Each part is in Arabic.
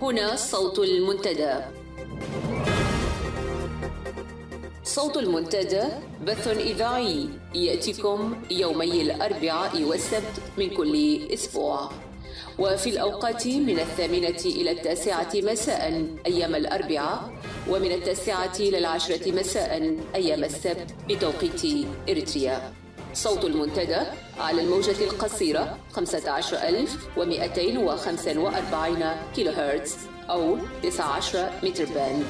هنا صوت المنتدى. صوت المنتدى بث إذاعي يأتيكم يومي الأربعاء والسبت من كل أسبوع، وفي الأوقات من 8 إلى 9 مساء أيام الأربعاء، ومن 9 إلى 10 مساء أيام السبت بتوقيت إريتريا. صوت المنتدى على الموجة القصيرة 15245 كيلو هرتز أو 19 متر باند.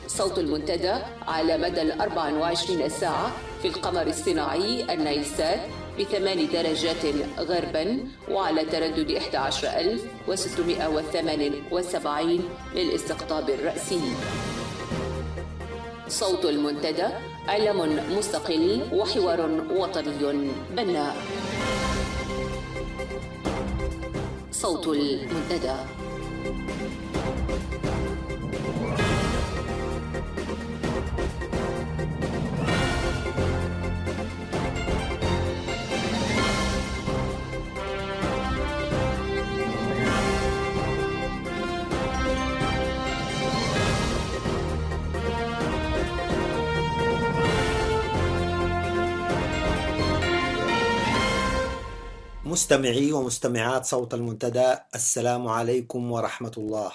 صوت المنتدى على مدى 24 ساعة في القمر الصناعي النايلسات ب8 درجات غربا، وعلى تردد 11678 للاستقطاب الرأسي. صوت المنتدى إعلام مستقل وحوار وطني بناء. صوت المنتدى. مستمعي ومستمعات صوت المنتدى، السلام عليكم ورحمة الله.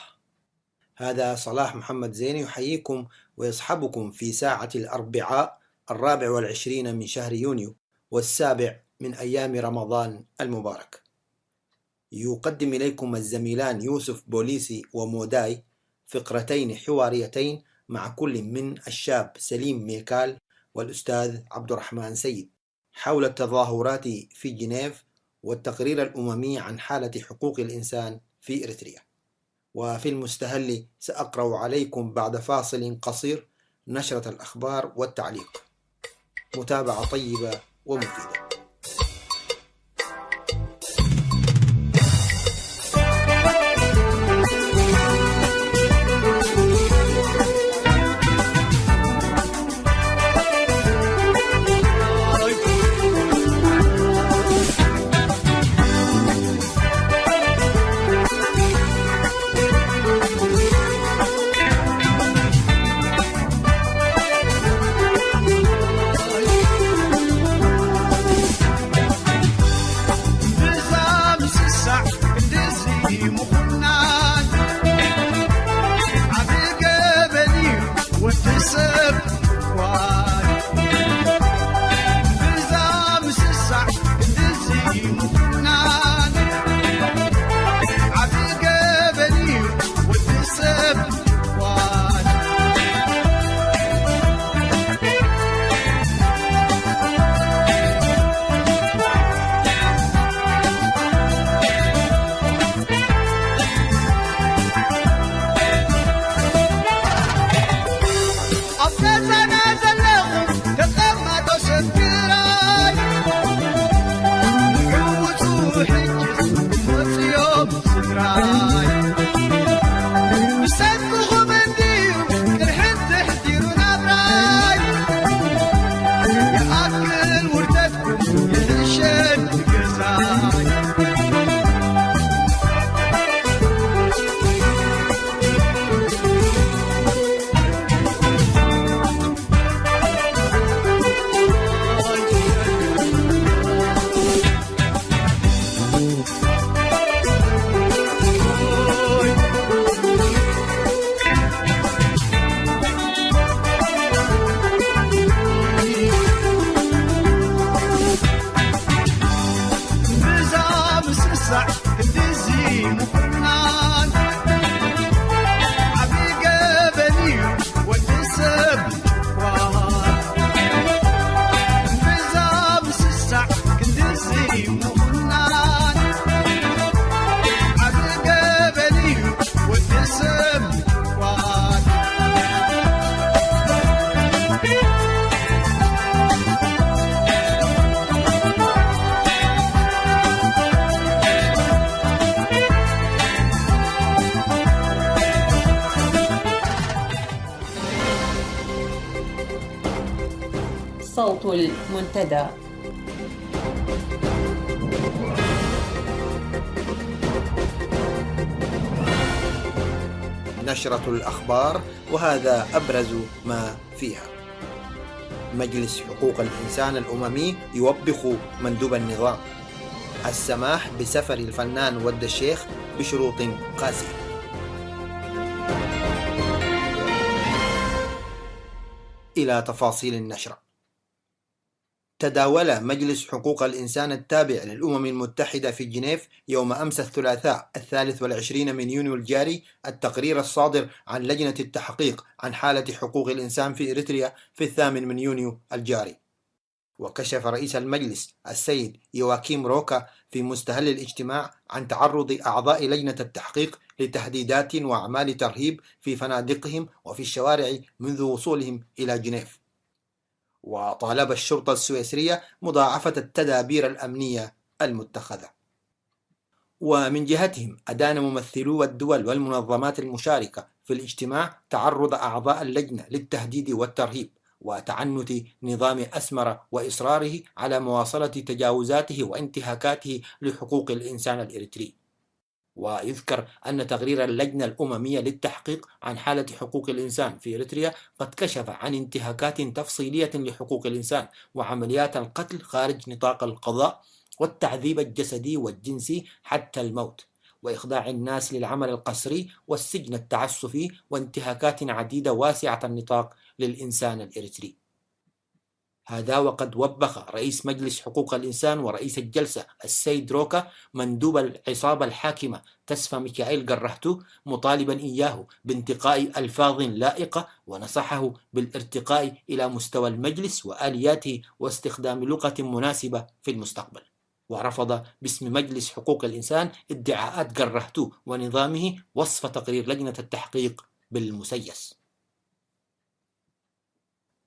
هذا صلاح محمد زيني يحييكم ويصحبكم في ساعة الأربعاء 24 من شهر يونيو والسابع من أيام رمضان المبارك. يقدم إليكم الزميلان يوسف بوليسي وموداي فقرتين حواريتين مع كل من الشاب سليم ميكال والأستاذ عبد الرحمن سيد حول التظاهرات في جنيف والتقرير الأممي عن حالة حقوق الإنسان في إريتريا. وفي المستهل سأقرأ عليكم بعد فاصل قصير نشرة الأخبار والتعليق. متابعة طيبة ومفيدة. صوت المنتدى. نشرة الأخبار، وهذا أبرز ما فيها. مجلس حقوق الإنسان الأممي يوبخ مندوب النظام. السماح بسفر الفنان ود الشيخ بشروط قاسية. إلى تفاصيل النشرة. تداول مجلس حقوق الإنسان التابع للأمم المتحدة في جنيف يوم أمس الثلاثاء 23 من يونيو الجاري التقرير الصادر عن لجنة التحقيق عن حالة حقوق الإنسان في إريتريا في 8 من يونيو الجاري. وكشف رئيس المجلس السيد يواكيم روكا في مستهل الاجتماع عن تعرض أعضاء لجنة التحقيق لتهديدات وأعمال ترهيب في فنادقهم وفي الشوارع منذ وصولهم إلى جنيف. وطالب الشرطة السويسرية مضاعفة التدابير الأمنية المتخذة. ومن جهتهم أدان ممثلو الدول والمنظمات المشاركة في الاجتماع تعرض أعضاء اللجنة للتهديد والترهيب وتعنت نظام أسمر وإصراره على مواصلة تجاوزاته وانتهاكاته لحقوق الإنسان الإريتري. ويذكر أن تقرير اللجنة الأممية للتحقيق عن حالة حقوق الإنسان في إريتريا قد كشف عن انتهاكات تفصيلية لحقوق الإنسان وعمليات القتل خارج نطاق القضاء والتعذيب الجسدي والجنسي حتى الموت، وإخضاع الناس للعمل القسري والسجن التعسفي وانتهاكات عديدة واسعة النطاق للإنسان الإريتري. هذا وقد وبخ رئيس مجلس حقوق الإنسان ورئيس الجلسة السيد روكا مندوب العصابة الحاكمة تسفى ميكائيل قرهتو مطالبا إياه بانتقاء ألفاظ لائقة، ونصحه بالارتقاء إلى مستوى المجلس وآلياته واستخدام لغة مناسبة في المستقبل. ورفض باسم مجلس حقوق الإنسان ادعاءات قرهتو ونظامه وصف تقرير لجنة التحقيق بالمسيس.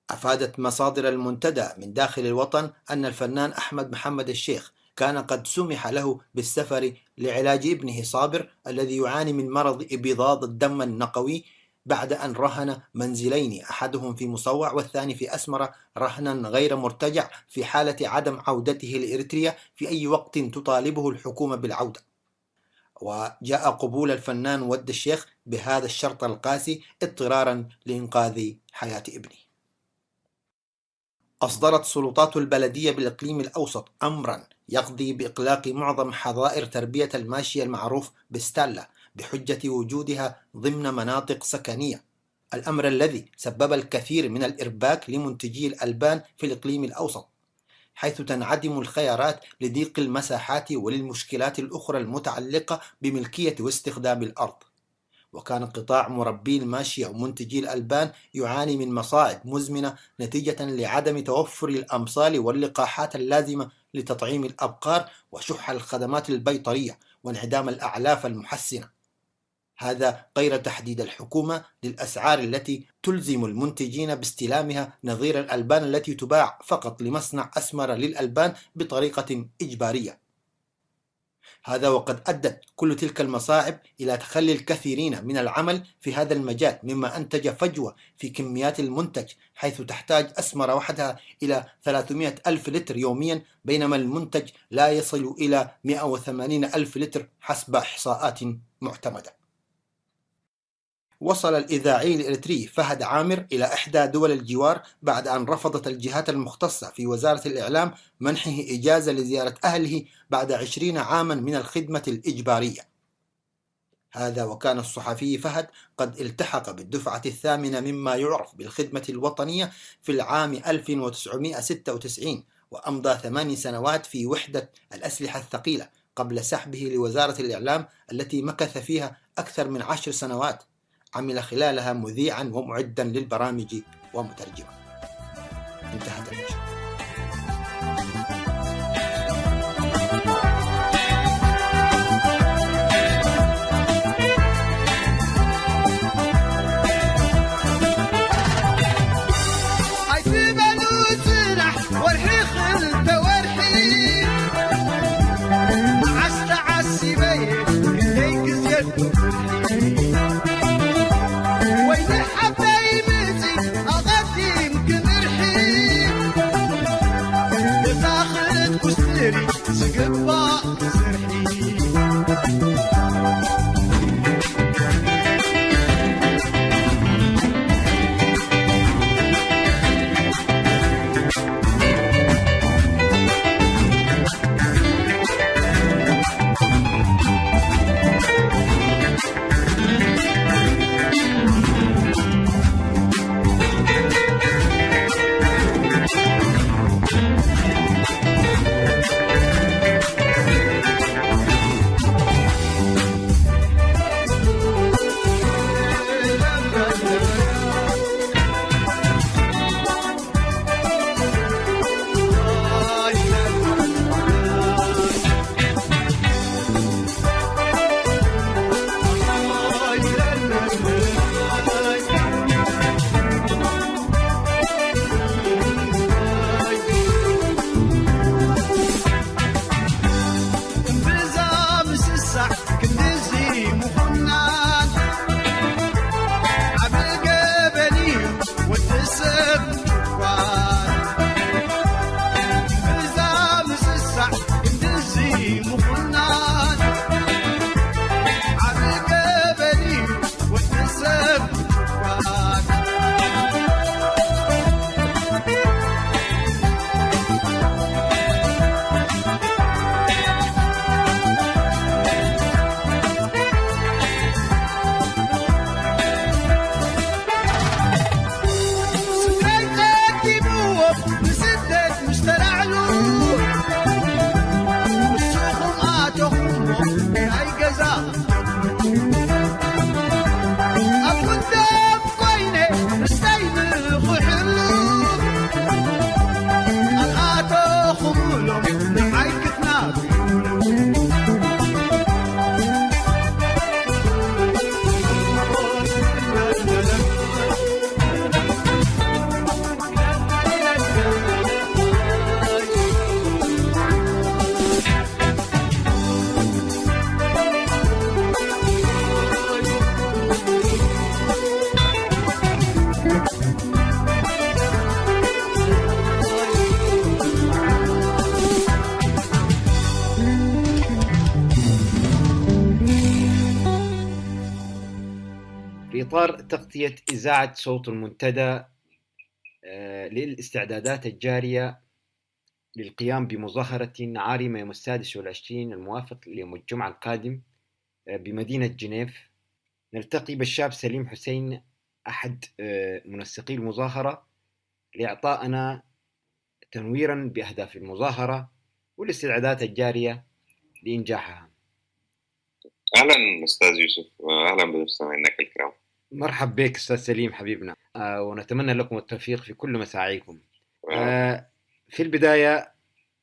أفادت مصادر المنتدى من داخل الوطن أن الفنان أحمد محمد الشيخ كان قد سمح له بالسفر لعلاج ابنه صابر الذي يعاني من مرض إبضاض الدم النقوي بعد أن رهن منزلين، أحدهم في مصوع والثاني في أسمرة، رهنا غير مرتجع في حالة عدم عودته لإريتريا في أي وقت تطالبه الحكومة بالعودة. وجاء قبول الفنان ود الشيخ بهذا الشرط القاسي اضطرارا لإنقاذ حياة ابنه. أصدرت سلطات البلدية بالإقليم الأوسط أمرا يقضي بإغلاق معظم حظائر تربية الماشية المعروف بستالا بحجة وجودها ضمن مناطق سكنية، الأمر الذي سبب الكثير من الإرباك لمنتجي الألبان في الإقليم الأوسط، حيث تنعدم الخيارات لضيق المساحات وللمشكلات الأخرى المتعلقة بملكية واستخدام الأرض. وكان قطاع مربي الماشية ومنتجي الألبان يعاني من مصاعب مزمنة نتيجة لعدم توفر الأمصال واللقاحات اللازمة لتطعيم الأبقار وشح الخدمات البيطرية وانعدام الأعلاف المحسنة، هذا غير تحديد الحكومة للأسعار التي تلزم المنتجين باستلامها نظير الألبان التي تباع فقط لمصنع أسمر للألبان بطريقة إجبارية. هذا وقد أدت كل تلك المصاعب إلى تخلي الكثيرين من العمل في هذا المجال، مما أنتج فجوة في كميات المنتج، حيث تحتاج أسمرة وحدها إلى 300 ألف لتر يوميا، بينما المنتج لا يصل إلى 180 ألف لتر حسب إحصاءات معتمدة. وصل الإذاعي الإريتري فهد عامر إلى إحدى دول الجوار بعد أن رفضت الجهات المختصة في وزارة الإعلام منحه إجازة لزيارة أهله بعد 20 عاما من الخدمة الإجبارية. هذا وكان الصحفي فهد قد التحق بالدفعة الثامنة مما يعرف بالخدمة الوطنية في العام 1996، وأمضى 8 سنوات في وحدة الأسلحة الثقيلة قبل سحبه لوزارة الإعلام التي مكث فيها أكثر من 10 سنوات، عمل خلالها مذيعا ومعدا للبرامج ومترجما. انتهت النشرة. إطار تغطية إذاعة صوت المنتدى للاستعدادات الجارية للقيام بمظاهرة عارمة يوم 26 الموافق ليوم الجمعة القادم بمدينة جنيف، نلتقي بالشاب سليم حسين أحد منسقي المظاهرة لإعطائنا تنويرا بأهداف المظاهرة والاستعدادات الجارية لإنجاحها. أهلا أستاذ يوسف، أهلا بمستمعينا الكرام. مرحب بك أستاذ سليم حبيبنا، ونتمنى لكم التوفيق في كل مساعيكم. في البداية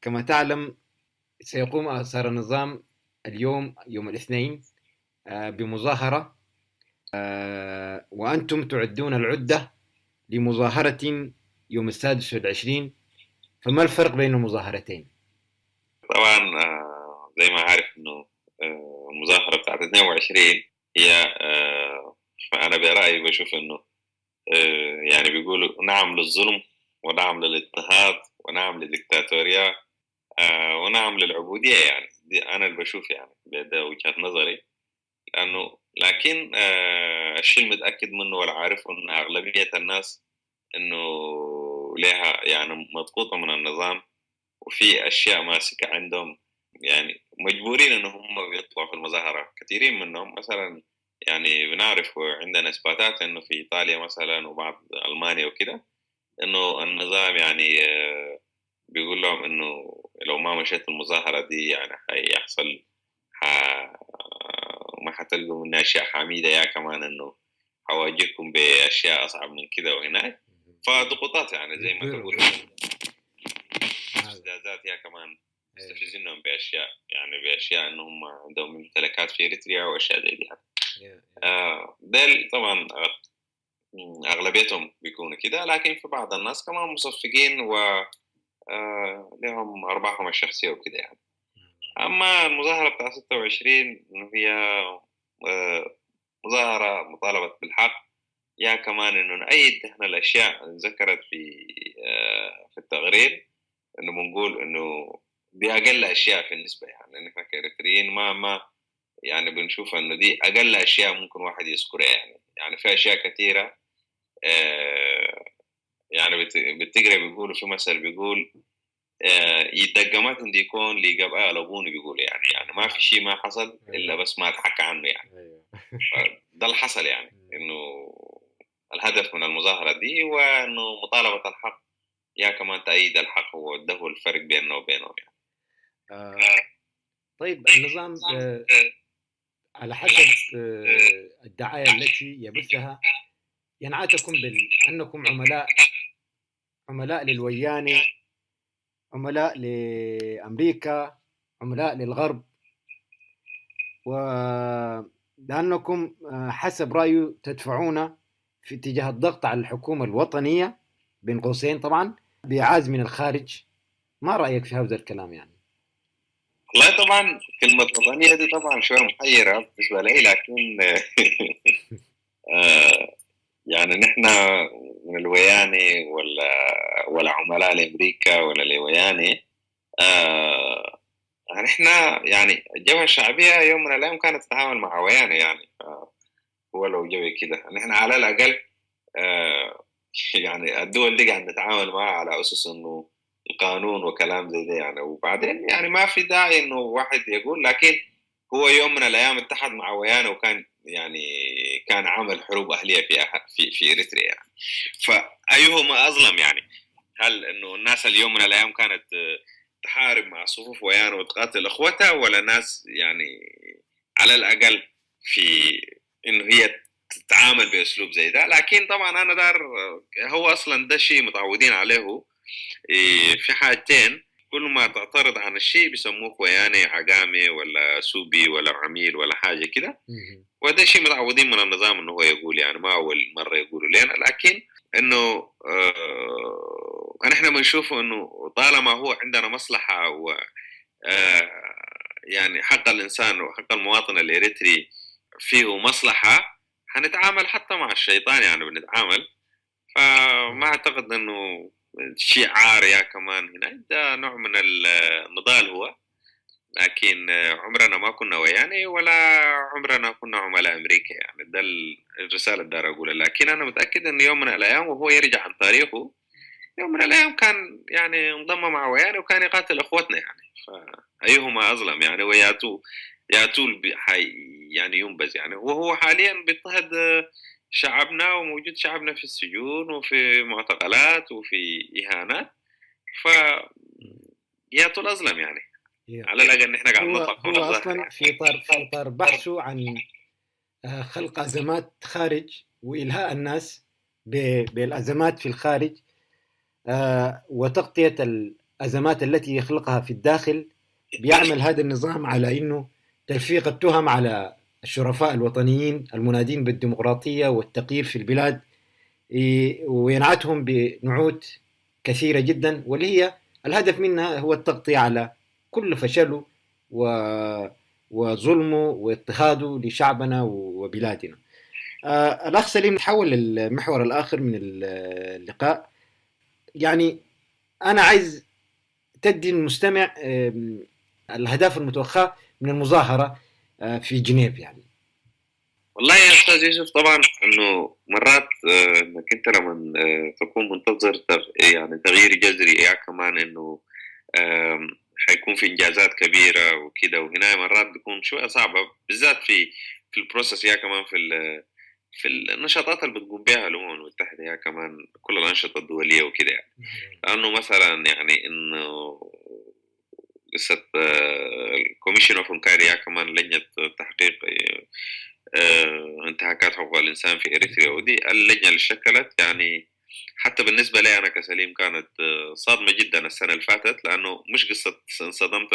كما تعلم سيقوم آثار النظام اليوم يوم الاثنين بمظاهرة، وأنتم تعدون العدة لمظاهرة يوم 26، فما الفرق بين المظاهرتين؟ طبعا زي ما عارف إنه المظاهرة بتاعت 22 هي فأنا برأيي بشوف إنه يعني بيقولوا نعم للظلم ونعم للاضطهاد ونعم للديكتاتورية ونعم للعبودية. يعني دي أنا اللي بشوف، يعني ده وجهة نظري. لكن الشيء المتأكد منه ولا عارفه إن أغلبية الناس إنه لها يعني مضغوطة من النظام، وفي أشياء ماسكة عندهم، يعني مجبورين إنه هم بيطلعوا في المظاهرة. كثيرين منهم مثلا يعني بنعرف عندنا إثباتات إنه في إيطاليا مثلا وبعض ألمانيا وكده إنه النظام يعني بيقول لهم إنه لو ما مشيت المظاهرة دي يعني هيحصل ما حتلقوا منها أشياء حميدة، يا كمان إنه حواجهكم بأشياء أصعب من كده وهناك. فضغوطات يعني زي ما تقول استفزازات، يا كمان يستفزونهم بأشياء، يعني بأشياء إنهم عندهم ممتلكات في إريتريا وأشياء زي دي. ده طبعا أغلبيتهم بيكونوا كده، لكن في بعض الناس كمان مصفقين و لهم أرباحهم الشخصية وكده يعني. أما المظاهرة بتاع 26 إنه هي مظاهرة مطالبة بالحق، يا كمان إنه نأيد إحنا الأشياء اللي ذكرت في التقرير، إنه بنقول إنه بأقل أشياء في النسبة، يعني نحن كإريتريين ما يعني بنشوف إنه دي أقل أشياء ممكن واحد يذكرها. يعني في أشياء كثيرة يعني بتقرأ بيقولوا في مثل بيقول يدقمات عندي يكون لقبقى لابوني، بيقول يعني ما في شيء ما حصل إلا بس ما تحكى عنه يعني. ده اللي حصل، يعني إنه الهدف من المظاهرة دي هو إنه مطالبة الحق، يا كمان تأييد الحق، هو ده هو الفرق بيننا وبينهم يعني. طيب النظام على حسب الدعاية التي يبثها ينعتكم بأنكم عملاء للويانة، عملاء لأمريكا، عملاء للغرب، ولأنكم حسب رأيه تدفعون في اتجاه الضغط على الحكومة الوطنية بين قوسين طبعا بإعاز من الخارج. ما رأيك في هذا الكلام يعني؟ والله طبعا كلمة وطنية دي طبعا شوية محيرة بالنسبة لي، لكن يعني نحن من الويانة ولا عملاء لأمريكا ولا لويانة. نحن يعني الجبهة الشعبية يوم من الأيام كانت تتعامل مع ويانة، يعني هو لو جوي كده نحن على الأقل يعني الدول دي قاعد نتعامل معها على أساس إنه القانون وكلام زي ده يعني. وبعدين يعني ما في داعي إنه واحد يقول، لكن هو يوم من الأيام اتحد مع ويانة وكان يعني كان عمل حروب أهلية في إريتريا يعني. فأيهما أظلم يعني؟ هل إنه الناس اليوم من الأيام كانت تحارب مع صفوف ويانة وتقاتل أخوتها، ولا ناس يعني على الأقل في إنه هي تتعامل بأسلوب زي ده؟ لكن طبعا أنا دار هو أصلا ده شيء متعودين عليه. في حاجتين كل ما تعترض عن الشيء بيسموك وياني عقامي ولا سوبي ولا عميل ولا حاجة كده، وده شيء متعودين من النظام إنه هو يقول، يعني ما أول مرة يقولوا لنا. لكن إنه نحن بنشوفه إنه طالما هو عندنا مصلحة و يعني حق الإنسان وحق المواطن الإريتري فيه مصلحة، هنتعامل حتى مع الشيطان يعني بنتعامل. فما أعتقد إنه شيء عار يا كمان هنا، ده نوع من النضال هو. لكن عمرنا ما كنا وياني ولا عمرنا كنا عملاء أمريكا. يعني ده الرسالة اللي دار أقولها. لكن أنا متأكد إن يوم من الأيام وهو يرجع عن تاريخه، يوم من الأيام كان يعني انضم مع وياني وكان يقاتل أخوتنا يعني، فأيهما أظلم يعني، ياتوا يعني ينبذ يعني. وهو حاليا بيضطهد شعبنا، وموجود شعبنا في السجون وفي معتقلات وفي إهانات، ياتوا الأظلم يعني. على الأقل نحن قاعد نطلق هو أصلا في إطار بحثه عن خلق أزمات خارج وإلهاء الناس بالأزمات في الخارج، وتغطية الأزمات التي يخلقها في الداخل. بيعمل هذا النظام على إنه تلفيق التهم على الشرفاء الوطنيين المنادين بالديمقراطية والتغيير في البلاد، وينعتهم بنعوت كثيرة جدا، واللي هي الهدف منها هو التغطية على كل فشله وظلمه واضطهاده لشعبنا وبلادنا. الأخ سليم، نحول للمحور الآخر من اللقاء. يعني أنا عايز تدي المستمع الأهداف المتوخاة من المظاهرة في جنيف. يعني والله يا أستاذ يوسف، طبعا إنه مرات إنك أنت لما تكون منتظر يعني تغيير جذري، يعني كمان إنه حيكون في إنجازات كبيرة وكده، وهنا مرات بيكون شوية صعبة، بالذات في البروسس، يا كمان في النشاطات اللي بتقوم بها الأمم المتحدة، يا كمان كل الأنشطة الدولية وكده يعني. لأنه مثلا يعني إنه لسه الكوميشن اوف انكايري، كمان لجنة تحقيق انتهاكات حقوق الإنسان في إريتريا، ودي اللجنة اللي شكلت يعني حتى بالنسبة لي أنا كسليم كانت صادمة جدا السنة اللي فاتت، لأنه مش قصة انصدمت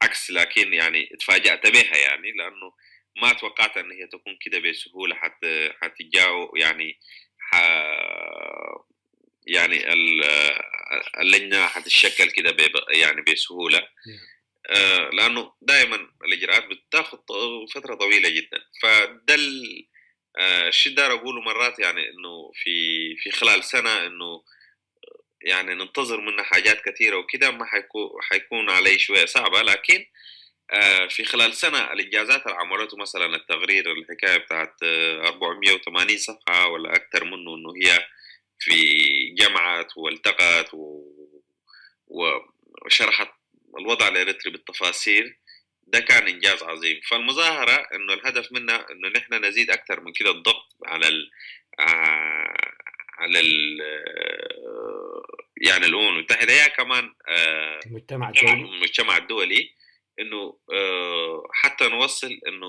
بعكس، لكن يعني اتفاجأت بها يعني، لأنه ما توقعت أن هي تكون كده بسهولة حتجاو يعني يعني اللجنة حتتشكل كده يعني بسهولة، لأنه دائما الإجراءات بتاخد فترة طويلة جدا. فده الشيء ده أقوله مرات يعني إنه في خلال سنة إنه يعني ننتظر منه حاجات كثيرة وكده، ما حيكون علي شوية صعبة، لكن في خلال سنة الإنجازات اللي عملته، مثلا التقرير الحكاية بتاعت 480 صفحة ولا أكثر منه، إنه هي في جمعت والتقت وشرحت الوضع الإريتري بالتفاصيل، ده كان إنجاز عظيم. فالمظاهرة إنه الهدف منها إنه نحن نزيد أكثر من كده الضغط على يعني الأمم المتحدة، يا كمان المجتمع الدولي، إنه حتى نوصل إنه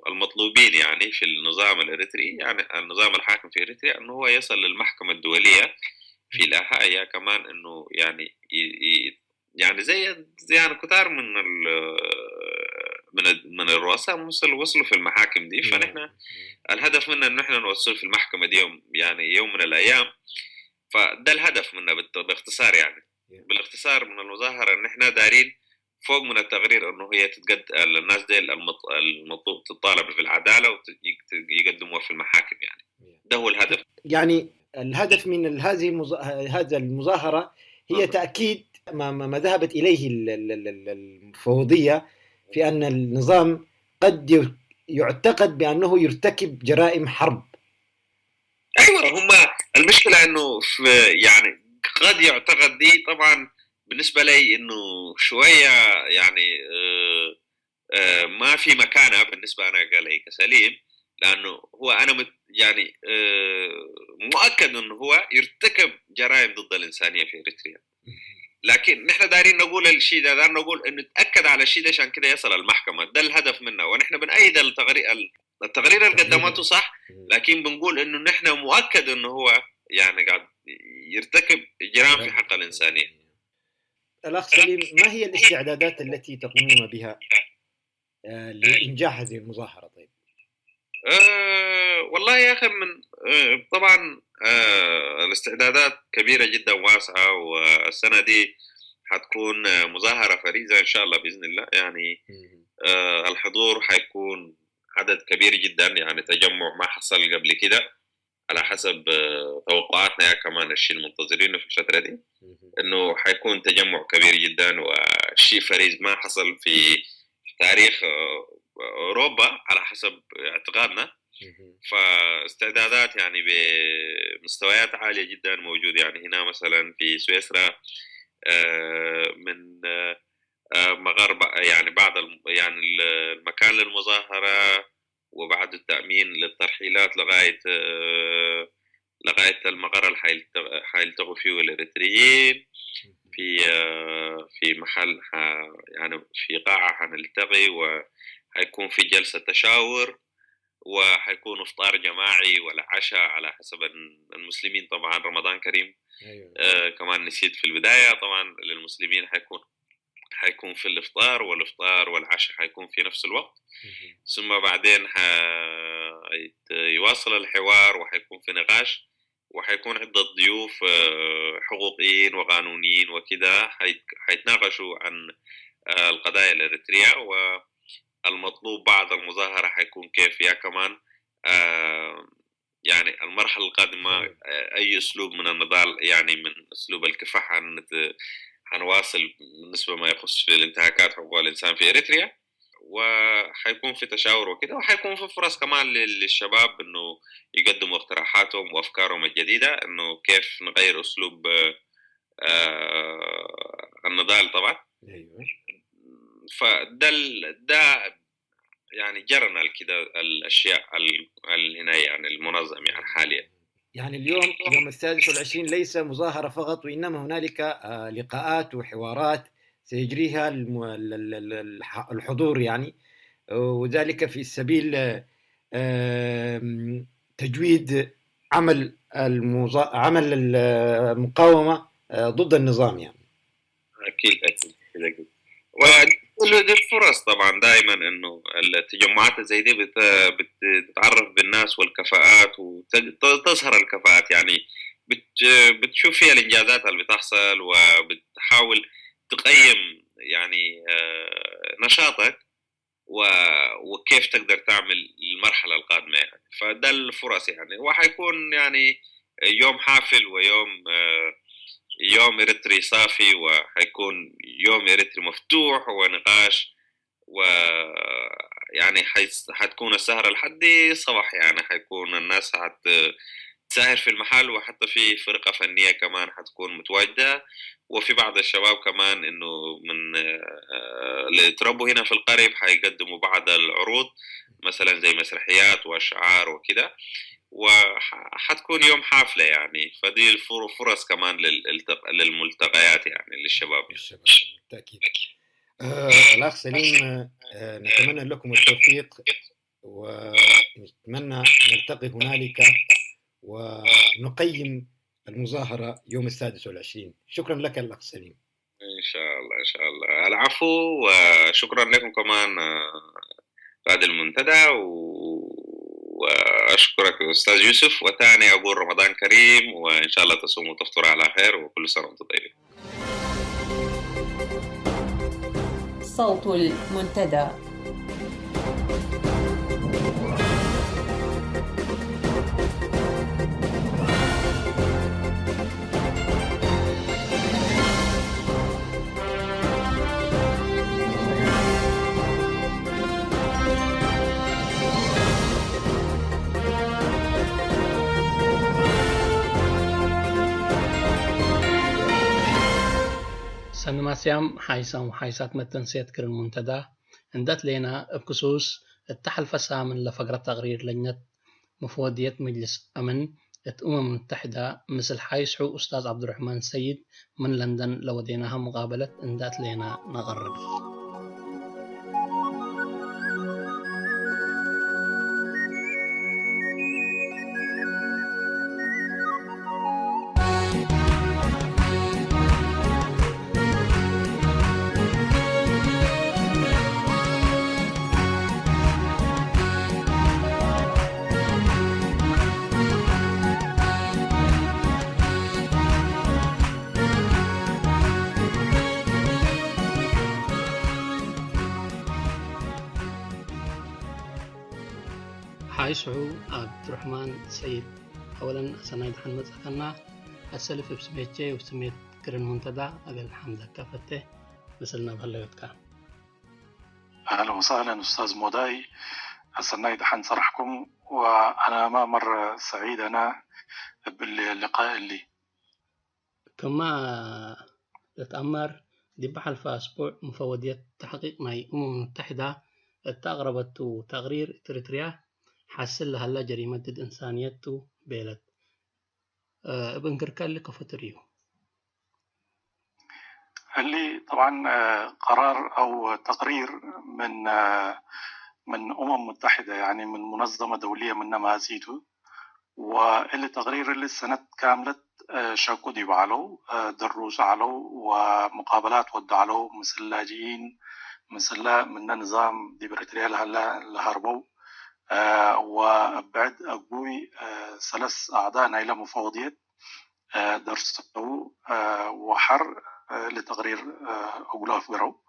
المطلوبين يعني في النظام الإريتري، يعني النظام الحاكم في إريتريا، إنه هو يصل للمحكمة الدولية في الأهاية، كمان إنه يعني زي يعني كتار من الرؤساء وصلوا في المحاكم دي. فنحن الهدف منا إنه نحن نوصل في المحكمة دي يوم من الأيام. فده الهدف منا باختصار يعني. بالاختصار من المظاهرة إن إحنا دارين فوق من التقرير إنه هي الناس دي المطلوب تطالب في العدالة ويقدموها في المحاكم يعني. ده هو الهدف. يعني الهدف من هذا المظاهرة هي تأكيد ما ذهبت إليه المفوضية في أن النظام قد يعتقد بأنه يرتكب جرائم حرب. أيوة، هم المشكلة إنه يعني قد يعتقد دي، طبعا بالنسبة لي إنه شوية يعني ما في مكانة بالنسبة أنا قالي كسليم، لأنه هو أنا يعني مؤكد إنه هو يرتكب جرائم ضد الإنسانية في إريتريا، لكن نحن دايرين نقول الشيء ده، دايرين نقول إنه تأكد على الشيء ده عشان كده يصل المحكمة. ده الهدف منه، ونحن بنأيد التقرير اللي قدمته صح، لكن بنقول إنه نحن مؤكد إنه هو يعني قاعد يرتكب جرائم في حق الإنسانية. الأخ سليم، ما هي الاستعدادات التي تقومون بها لإنجاح هذه المظاهرة؟ طيب والله يا أخي، من طبعا الاستعدادات كبيرة جدا واسعة، والسنة دي حتكون مظاهرة فريدة إن شاء الله بإذن الله يعني. الحضور حيكون عدد كبير جدا، يعني تجمع ما حصل قبل كده. على حسب توقعاتنا كمان الشيء المنتظرينه في الفترة دي إنه حيكون تجمع كبير جدا، وشيء فريد ما حصل في تاريخ أوروبا على حسب اعتقادنا. فاستعدادات يعني بمستويات عالية جدا موجودة. يعني هنا مثلا في سويسرا من مغاربة يعني بعد يعني المكان للمظاهرة وبعد التأمين للترحيلات لغاية المقر اللي حيلتقوا فيه الإريتريين في محل يعني في قاعة حنلتقي، وحيكون في جلسة تشاور، وحيكون إفطار جماعي ولا عشاء على حسب المسلمين. طبعا رمضان كريم. أيوة. كمان نسيت في البداية، طبعا للمسلمين حيكون في الإفطار والعشاء حيكون في نفس الوقت. ثم بعدين يواصل الحوار وحيكون في نقاش، وحيكون عدة ضيوف حقوقيين وقانونيين وكذا حيتناقشوا عن القضايا الإريترية، والمطلوب بعد المظاهرة حيكون كيف. كمان يعني المرحلة القادمة أي أسلوب من النضال، يعني من أسلوب الكفاح حنواصل بالنسبة ما يخص في الانتهاكات حقوق الإنسان في إريتريا، وحيكون في تشاور وكده، وحيكون في فرص كمان للشباب إنه يقدموا اقتراحاتهم وأفكارهم الجديدة إنه كيف نغير أسلوب النضال طبعا. فده يعني جرنا كده الأشياء هنا يعني المنظم يعني حاليا. يعني اليوم يوم 26 ليس مظاهرة فقط، وإنما هنالك لقاءات وحوارات سيجريها الحضور يعني، وذلك في سبيل تجويد عمل المقاومة ضد النظام يعني. أكيد. ودي الفرص طبعا دائما إنه التجمعات زي دي بتتعرف بالناس والكفاءات وتظهر الكفاءات، يعني بتشوف فيها الإنجازات اللي بتحصل، وبتحاول تقيم يعني نشاطك وكيف تقدر تعمل المرحلة القادمة يعني. فده الفرص يعني، وحيكون يعني يوم حافل ويوم إريتري صافي، وحيكون يوم إريتري مفتوح ونقاش، ويعني حتكون السهرة لحد صباح يعني. حيكون الناس تساهر في المحل، وحتى في فرقة فنية كمان حتكون متواجدة، وفي بعض الشباب كمان إنه من اللي تربوا هنا في القريب حيقدموا بعض العروض مثلا زي مسرحيات وأشعار وكده، وحتكون يوم حافلة يعني. فدي الفرص كمان للملتقيات يعني للشباب. بالتأكيد. الأخ سليم، نتمنى لكم التوفيق، ونتمنى نلتقي هنالك ونقيم المظاهرة يوم 26. شكرا لك الأخ سليم. إن شاء الله. العفو، وشكرا لكم كمان رائد المنتدى، وأشكرك أستاذ يوسف، وتاني أقول رمضان كريم، وإن شاء الله تصوموا وتفطروا على خير، وكل سنة وأنتم طيبين. صوت المنتدى. سنماسيام حيسام وحيسات متنسيت كر المنتدى اندت لنا بخصوص التحل فسام لفقرة تغرير لجنة مفوضية مجلس أمن الأمم المتحدة مثل حيسحو أستاذ عبد الرحمن السيد من لندن لوديناها مقابلة اندت لنا نغرب. حيسحو عبد الرحمن السيد أولا سنايد حن مزخنا السلف بسميتشي وسميت كرن منتدى أقل الحمد كافته مثلنا بهالليوتكا. أهلا وسهلا أستاذ موداي، سنايد حن صرحكم، وأنا ما مرة سعيد أنا باللقاء اللي كما تتأمر دي بحل في أسبوع مفوضية تحقيق مع الأمم المتحدة التغربت تقرير إريتريا حاسل لها لا جريمة ضد إنسانيته بيلد ابن كركال كفتريو اللي طبعا قرار أو تقرير من أمم متحدة، يعني من منظمة دولية من نمازيته، واللي تقرير اللي السنة كاملة شاكو دي بعلو دروس علو ومقابلات ودوا علو مثل لاجئين مثل من نظام دي بريتريال هلا لهربو وبعد أقوي ثلاث أعضاء إلى مفوضية درسوا وحر لتقرير أقولاف برو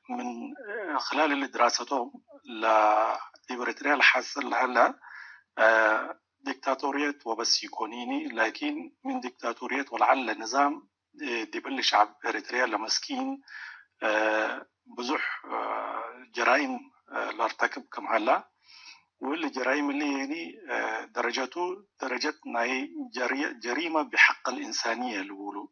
من خلال اللي دراساتهم دي بريتريال حصل هلا ديكتاتورية وبس يكونيني، لكن من ديكتاتورية ولعل نظام دي بل شعب إريتريا لمسكين بزح جرائم لارتكب كم هلا، واللي جرائم اللي يعني درجته درجة جريمة بحق الإنسانية اللي بيقولوا،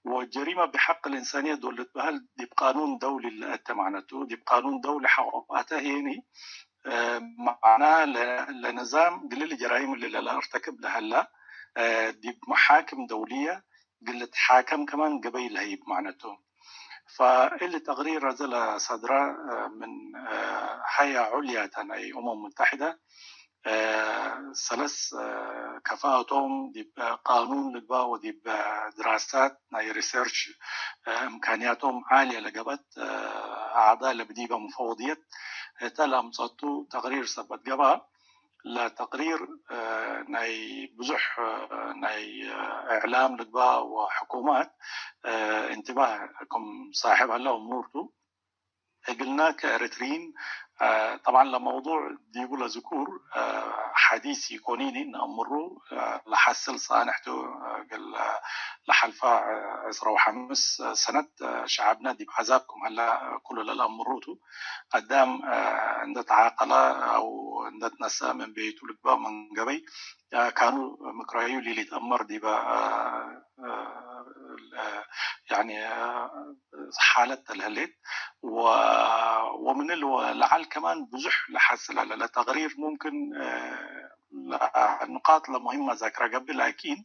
والجريمة بحق الإنسانية دولت بهل دي بقانون دولي اللي أتمعنته دي بقانون دولي حقوقاتها يعني معناه لنظام قليل الجرائم اللي لا ارتكب لها هلا دي محاكم دولية قلت حاكم كمان قبيل هي بمعنته. فاللي تقرير نزل صدره من هيئة عليا تنعي أمم متحدة ثلاث كفاءتهم دي قانون لقبا ودي دراسات ناي ريسيرش إمكانياتهم عالية لقبت أعضاء لبديبة مفوضية تلام صدتو تقرير سبت قبا لتقرير ناي بزح ناي إعلام لقبا وحكومات انتباهكم صاحب هلا أمورتو قلنا كإريتريين طبعا لموضوع دي يقول ذكور حديث يكونيني نأمره لحسل صانحته قال لحلفاء عسرة وحمس سنة شعبنا دي بعذابكم هلا كل الأمروتو قدام عند تعاقلة أو عند نساء من بيتو لقبا من قبي كانوا مكرايو اللي يتأمر دي يعني حالة الهليت ومن لعل كمان بزح لحصل على تقرير ممكن النقاط المهمة ذاكرة قبل، لكن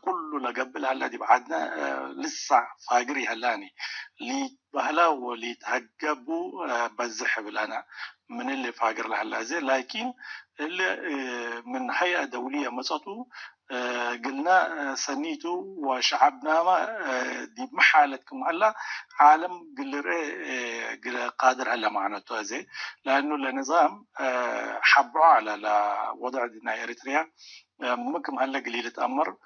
كل لقبل هلا دي بعدنا لسه فاقري هلاني لي بهلا ولي تهجبوا بزح بالأنا من اللي فاقر لهلا زي، لكن اللي من هيئة دولية مسطو قلنا سنيتو وشعبنا ما دي محالتكم هلا عالم قل قادر هلا معناته زي، لأنه النظام حبوا على وضع دينا إريتريا ممكن هلا قليل تأمر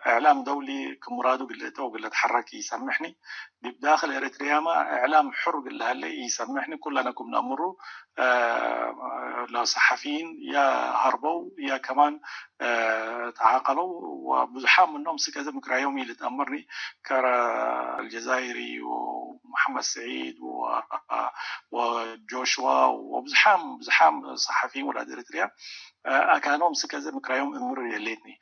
إعلام دولي كمرادو قلت تحرك يسمحني بداخل إريتريا ما إعلام حر قل هلا يسمحني كلنا كنا نمروا لو صحفيين يا هربوا يا كمان تعاقلوا وبزحام منهم سكازة مكرايومي اللي تأمرني كرا الجزائري ومحمد سعيد وجوشوا وبزحام صحفيين ولاد إريتريا كانوا مسكازة مكرايوم امر يليتني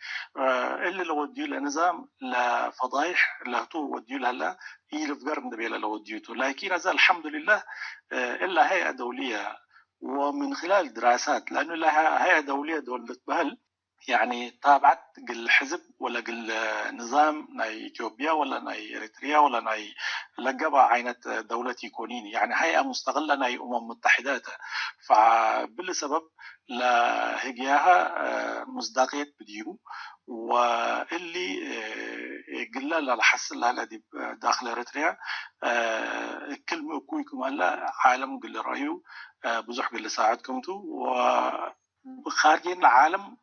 اللي لو وديو لنظام لفضايح لا تو وديو لها يلف قرن دبيلا لو وديوته، لكن هذا الحمد لله إلا هيئة دولية ومن خلال دراسات، لأنه لها هيئة دولية دولة بهل يعني تابعت قل حزب ولا قل نظام ناي إثيوبيا ولا ناي إريتريا ولا ناي لقبها عينة دولة يكونيني، يعني هيئة مستغلة ناي أمم متحدات، فبالسبب لهجياها مصداقية بديو واللي قلنا لحصل لها داخل إريتريا كلمة كويكم هلا عالم قل رأيو بزح قل ساعدكم تو خارجين العالم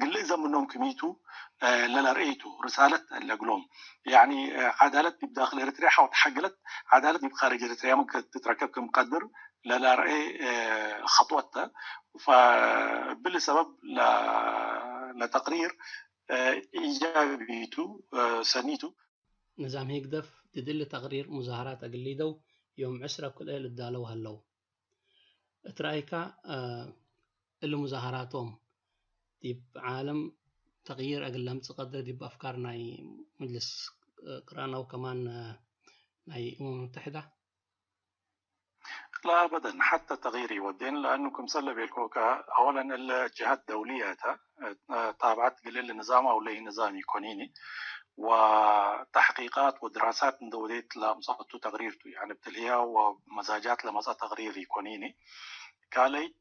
قل إذا منهم كميتو للا رأيتو رسالة لقلوم يعني عدالة بداخل إريتريا حاول تحقلت عدالة بخارج إريتريا ممكن تتركب كمقدر للا رأي خطوتها فبالسبب لتقرير إيجابيتو سنيتو نظام هيقدف تدل تقرير مظاهرات أقليدو يوم عسرة كل إيه للدالو هلو اترأيكا اللي مظاهراتهم ديب عالم تغيير أقلهم تقدر ديب أفكار ناي مجلس قرانا وكمان ناي أمم المتحدة لا أبدا حتى تغيير يودين لأنه كمسلة بالكوكا أولا الجهات الدولية تابعت قليل النظام أو لي نظام يكونيني وتحقيقات ودراسات من دوليت لمصادتو تغريرتو يعني بتلهيها ومزاجات لمصاد تغرير يكونيني كاليت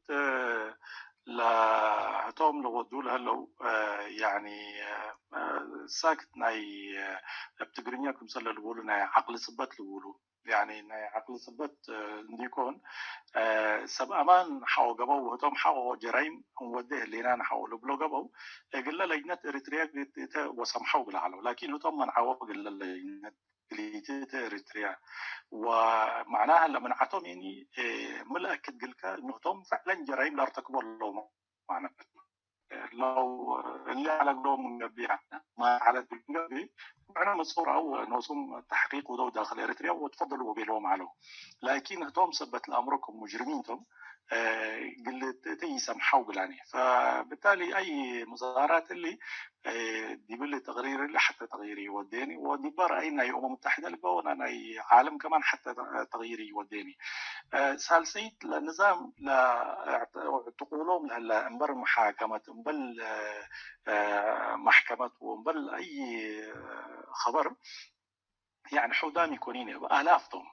لا هتوم لو ودول هلو يعني ساكت ناي بتقرنيا كمسلة لقولوا ناي عقل سبت لقولوا يعني ناي عقل سبت نديكون سب أمان حاو جبوا هتوم حاو جرائم وده اللي أنا حاو لبلو جبوا قلنا لجنة إريتريا وسمحوا بالعالم لكن هتوم من عوض قلنا لجنة إريتريا ومعناها لما عتهم يعني ملأكد قلك إنه هتوم فعلا جرائم لا ارتكبوا لهم معنا لو اللي على قلوم بيها ما على الجنبي معنا مصورة أو نوصم تحقيق ودو داخل إريتريا وتفضلوا بيلوم عليه لكن هتوم سبت لأمركم مجرمينتم قلت تيسمحوا قلاني فبالتالي أي مظاهرات اللي دي باللي تغيير اللي حتى تغييري يوديني ودي بار أي أمم متحدة لبونا أي عالم كمان حتى تغييري يوديني سالسيت لنظام لا تقولون هلا انبر محاكمة انبل محكمة وانبل أي خبر يعني حودان يكونين بآلافهم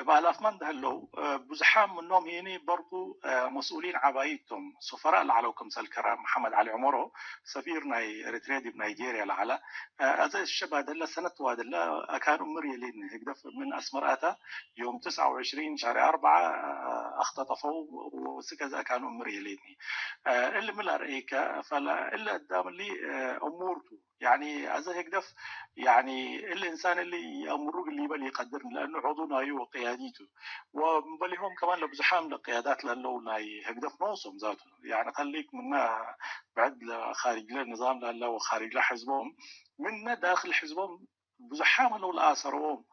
بآلاف من هلو بزحام منهم يعني برضو مسؤولين عبايتهم سفراء لعلوكم سالكرا محمد علي عمرو سفير ناي إريتريا دي بنيجيريا لعلا هذا الشباب هذا سنة وهذا كانوا مريلين هكذا من أسمراتا يوم 29 شهر 4 اختطفوا وسكذا كانوا مريلين اللي من الأريكا فلا إلا قدام اللي أمورته يعني هذا هكذا يعني الإنسان اللي يأمره اللي يبغى يقدرني لأنه عضونا أيوة قياديته وبلهم كمان لبزحام لقيادات لأنه ناي هقدر نوصم ذاته يعني خليك منا بعد خارج النظام لأنه وخارج لحزبهم منا داخل حزبهم بزحام لو الآثرهم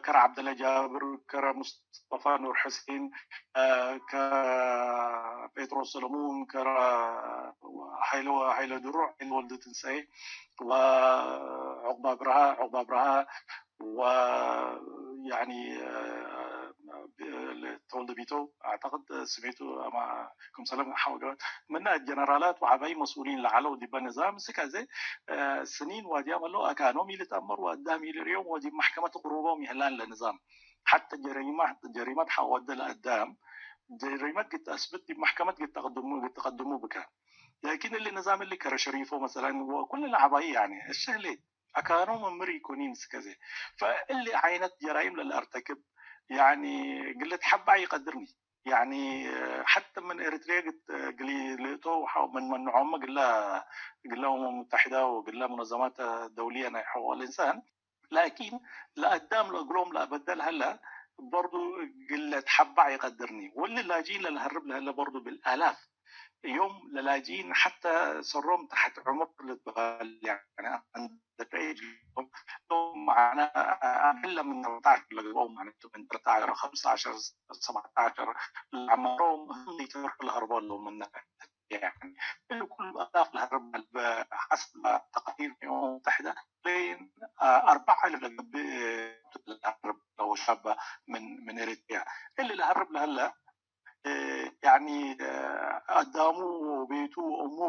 كرا عبد الله جابر كرا مصطفى نور حسين كبيتروس سلمون كرا حيلو دروع ولد تنسي وعقبة برها ويعني تولد بيتو اعتقد سمعته معكم سلام حاجات من الجنرالات وعباي مسؤولين لعلو دي بنظام سكازي سنين وادي عملوا كانوا ميل تامر وقدام اليوم ودي محكمه قروبهم يهلان للنظام حتى جريمات حاول لقدام جريمات قد اثبت بمحكمه قد تقدموا بك لكن اللي نظام اللي كره شريفه مثلا وكل العباي يعني الشهلين أكانوا من مري يكونين سكزي فاللي عينت جرائم للأرتكب يعني قلت حبة يقدرني يعني حتى من إريتريا قلت لقيته من نعومة قل لها أمم المتحدة وقل لها منظمات دولية حقوق الإنسان لكن لا قدام لقلوم لا بدل هلا برضو قلت حبة يقدرني واللي لاجين للهرب لهلا برضو بالآلاف يوم للاجين حتى صرهم تحت عمر يعني عند ايج معنا اقل من 13 لقوهم معناته من 13 15 17 عمرهم هم يتركوا الهربان لهم من يعني كل الاف الهرب حسب تقارير الامم المتحده بين 4 الهرب لو شابه من اريتريا اللي الهرب لهلا يعني قدامه بيته وامه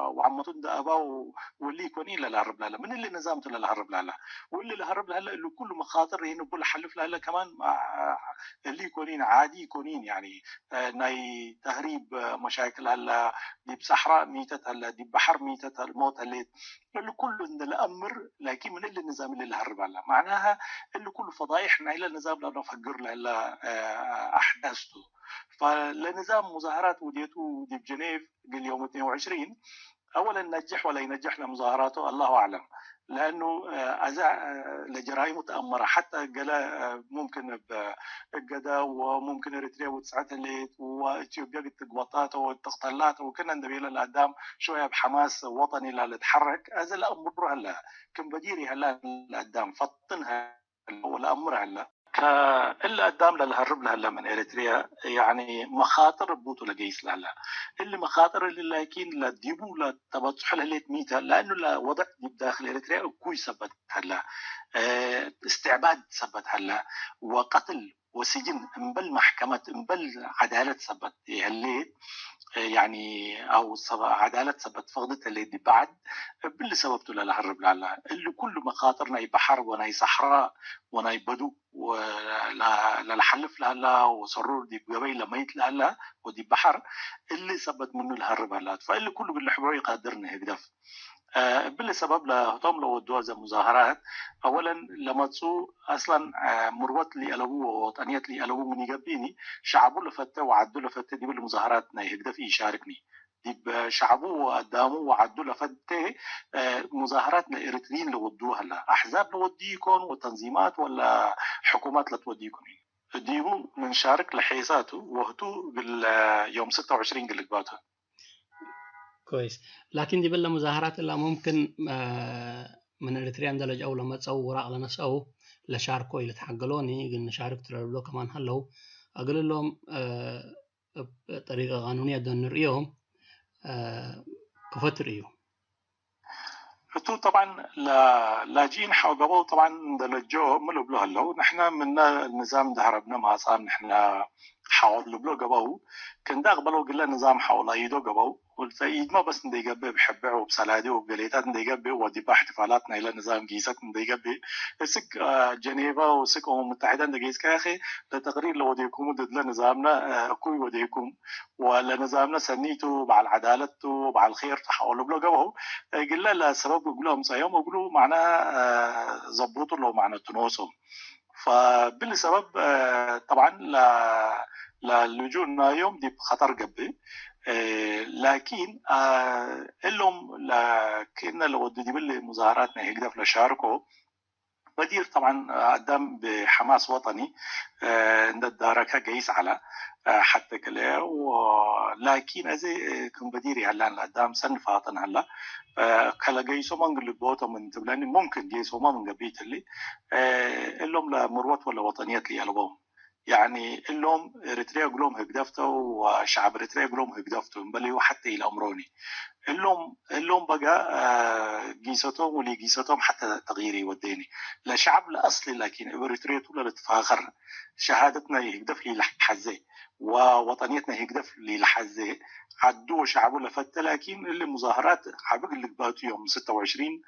وعمته ده اباه واللي يكونين للهرب لهلا من اللي نظامته للهرب لهلا واللي الهرب لهلا اللي كل مخاطر هنا كل حلف لهلا كمان اللي يكونين عادي يكونين يعني ناي تهريب مشاكل هلا دي بصحراء ميتت هلا دي بحر ميتت الموت اللي كله من الامر لكن من اللي النظام اللي الهرب لهلا معناها اللي كل فضايح الى النظام لا نفكر لهلا احداثه فلنظام مظاهرات وديته دي بجنيف اليوم 22 اولا نجح ولا ينجح لمظاهراته الله اعلم، لانه لجرائم متامره حتى قال ممكن بقدا وممكن اريتريا وتسعتها ليت واثيوبيا قد تقوطات وتقتلات وكنا ندبيل القدام شويه بحماس وطني لا تتحرك هذا الامر هلا كم بديري هلا القدام فطنها والامر هلا اللي قدام للهرب لهلا من اريتريا يعني مخاطر بوتو لجيس لهلا اللي مخاطر اللي لكن لا ديبو لا تبطح لها ميتا لانه لا وضع ديب داخل اريتريا كوي سبت هلا استعباد سبت هلا وقتل وسجن انبل محكمة انبل عدالة سبت هليت يعني او عداله سبت فقدت اللي دي بعد باللي سببته للهرب لعلا اللي كل مخاطرنا يبحر وناي صحراء وناي بدو ولا لحلف لهلا وسرور دي قبيله ميت لهلا ودي بحر اللي سبت منه الهرب هلا فاللي كله بالحبوي يقدرنا هدف باللي سبب لهم لو ودوا مظاهرات اولا لما تصو اصلا مروت لي الابو وطنيت لي الابو من يقبيني شعبو لفته وعدوا لفته دي بالمظاهرات يهدف يشاركني دي شعبو قدامه وعدوا لفته مظاهرات لإريتريين لودوها هلا احزاب لوديكم وتنظيمات ولا حكومات لتوديكم ديبو نشارك لحيساته وهتو باليوم 26 قلقباته كويس. لكن دي بلا مظاهرات اللي ممكن من اريتريا اندلج او لما تصور على ناس او لشاركوا اللي تحقلوني قلنا شارك ترى كمان هلو اقول لهم بطريقه قانونيه دون نريهم كفت ريو فتو طبعا لاجين حاجبوا طبعا دلجو ملو بلو هلو نحن من النظام ده هربنا ما صار نحن حاول بلو قبوا كان ده قبلوا قلنا نظام حاول ايدو قبوا والفايد ما بس ندي قبي بحبه وبسلادي وبقليتات ندي قبي ودي احتفالاتنا الى نظام جيسات ندي قبي سك جنيفا وسك الامم المتحده ندي كاخي لتقرير لو وديكم ضد نظامنا كوي وديكم ولا نظامنا سنيته مع العداله ومع الخير تحاولوا بلو قبوا قلنا لا سبب يقولوا صيام ويقولوا معناها زبطوا لو معنى تنوسهم فبالسبب طبعا للجوء يوم دي خطر قبي لكن اللهم لكن لو دي باللي مظاهراتنا هيقدر لشاركوا بدير طبعا قدام بحماس وطني عند الداركه جيس على حتى كله ولكن ازي كم بديري هلا قدام سن فاطن هلا كلا جيسو من قلبوته من تبلاني ممكن جيسو ما من قبيت اللي اللهم لمروت ولا وطنيات لي البوم يعني اللهم اريتريا قلوم هقدفته وشعب اريتريا قلوم هقدفته بل وحتى الى امروني اللهم بقى قيستهم ولي قيستهم حتى تغييري وديني لا شعب لا اصلي لكن اريتريا طول التفاخر شهادتنا يهدف لي لحزه ووطنيتنا يهدف لي لحزه عدوا شعبه لفتة لكن اللي مظاهرات عبق اللي قباتوا يوم 26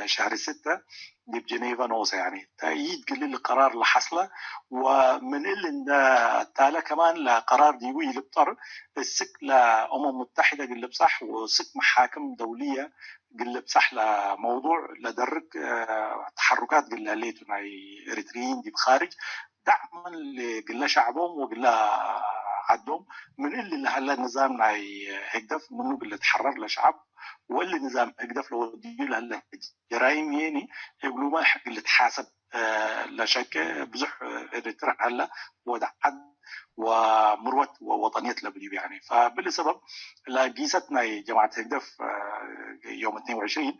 شهر 6 دي بجنيفا نوصة يعني تأييد قليل القرار اللي حصله ومن اللي تالا كمان لقرار ديوي لبطر السك لأمم متحدة قل بصح وسك محاكم دولية قل بصح لموضوع لدرك تحركات قل ليتنا إريتريين دي بخارج دعما لقل شعبهم وقل عدهم من اللي هلا نظامنا هيقدف منه اللي تحرر لشعب واللي نظام هيقدف لو ديل هلا جرائم يعني يقولوا ما حق اللي تحاسب لا شك بزح اريتريا هلا ودعد ومروت ووطنيات لبنان يعني فبالسبب لقيستنا جماعه هيقدف يوم 22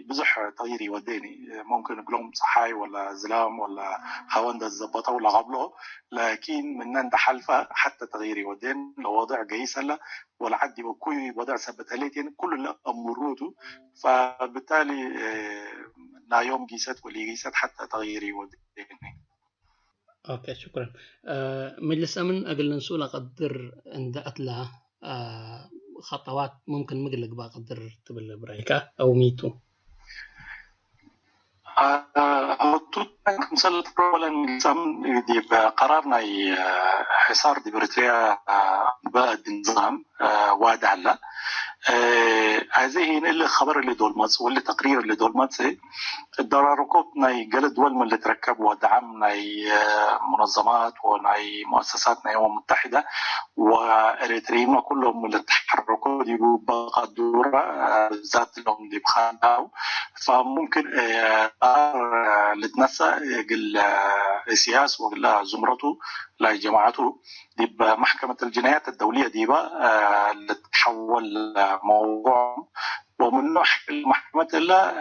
بزح طيري وديني ممكن قلوم صحاي ولا زلام ولا هوندا الزبطه ولا قبله لكن من عند حلفه حتى تغييري ودين لو وضع قيس هلا ولا عدي وكوي وضع ثبت هليتين كل امروته فبالتالي لا يوم قيست ولا قيست حتى تغييري ودين. اوكي شكرا. مجلس امن اقل نسول اقدر ان دأت لها خطوات ممكن مقلق بقدر تبل بريكا او ميتو مسألة أولاً دي قرارنا حصار دي بريتريا بعد النظام وعد هلا هذه اللي خبر اللي دولماتس واللي تقرير اللي دولماتس الدراركوب ناي قل دول من اللي تركب ودعم ناي منظمات وناي مؤسسات ناي متحدة وإريتريين كلهم من اللي تحركوا دي بقى دورة ذات لهم دي بخاناو فممكن لتنسى قل سياس ولا زمرته لا جماعته دي بمحكمة الجنايات الدولية دي بقى اللي تحول موضوع ومن محكمة إلا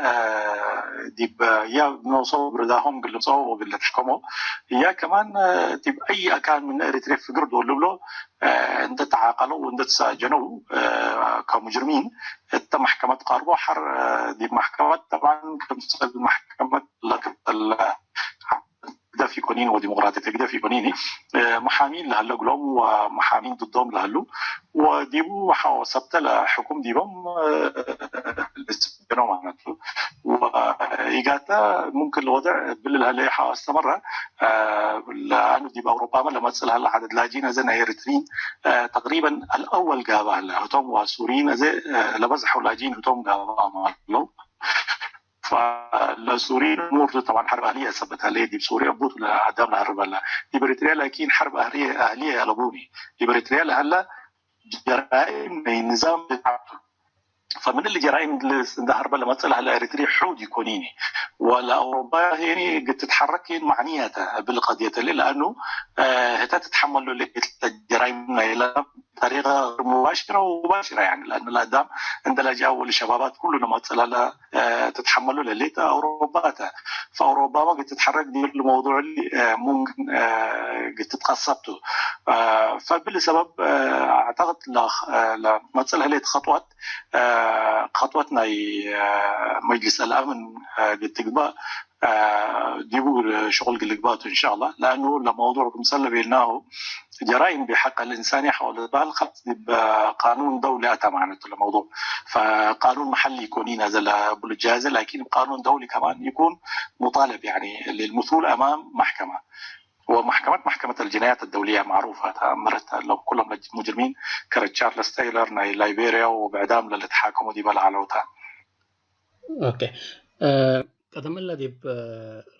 دي يا نوصل برداهم قل نصو وقل تحكموا يا كمان دي أي أكان من إريتريا في قرد ولو أنت تعاقلوا وأنت تساجنوا كمجرمين أنت محكمة قاربو حر دي محكمة طبعا محكمة في كونين وديمقراطية تقدر في كونيني محامين لهلا قلوم ومحامين ضدهم لهلو وديبو حوسبت لحكم ديبهم الاستبدانو معناته وإيجاتا ممكن الوضع بالهلا حاستمر لأنه ديبا أوروبا لما تصل هلا عدد لاجين زي إريتريين تقريبا الأول جابه هلا هتوم وسوريين زي لبزحوا لاجين هتوم جابه مالو فالسوريين امور طبعا حرب اهليه ثبتها لي دي بسوريا بوت ولا عدم الحرب هلا دي بريتريا لكن حرب اهليه لبوني دي بريتريا هلا جرائم النظام فمن اللي جرائم اللي حرب لما تصل على اريتريا حود يكونيني ولا اوروبا هي قد تتحرك معنيتها بالقضيه لانه هتا تتحمل الجرائم الى بطريقه مباشره ومباشره يعني لان الادام عند الاجيال والشبابات كلنا ما تصل تتحملوا لليتا اوروبا فاوروبا ما قد تتحرك دي الموضوع اللي ممكن قد تتقصبته فبالسبب اعتقد لما تصل هليت خطوتنا مجلس الامن قد تقبل ديبو شغل قلقبات ان شاء الله لانه الموضوع مسلم بينه جرائم بحق الانسان حول الخط بقانون دولي اتى معناته الموضوع فقانون محلي يكون ينزل بالجائزه لكن قانون دولي كمان يكون مطالب يعني للمثول امام محكمه محكمة الجنايات الدولية معروفة مرت لو كلهم مجرمين كريتشارلز تايلر ناي ليبيريا وبعدام اللي تحاكموا دي بالعلوتها. اوكي قدم الذي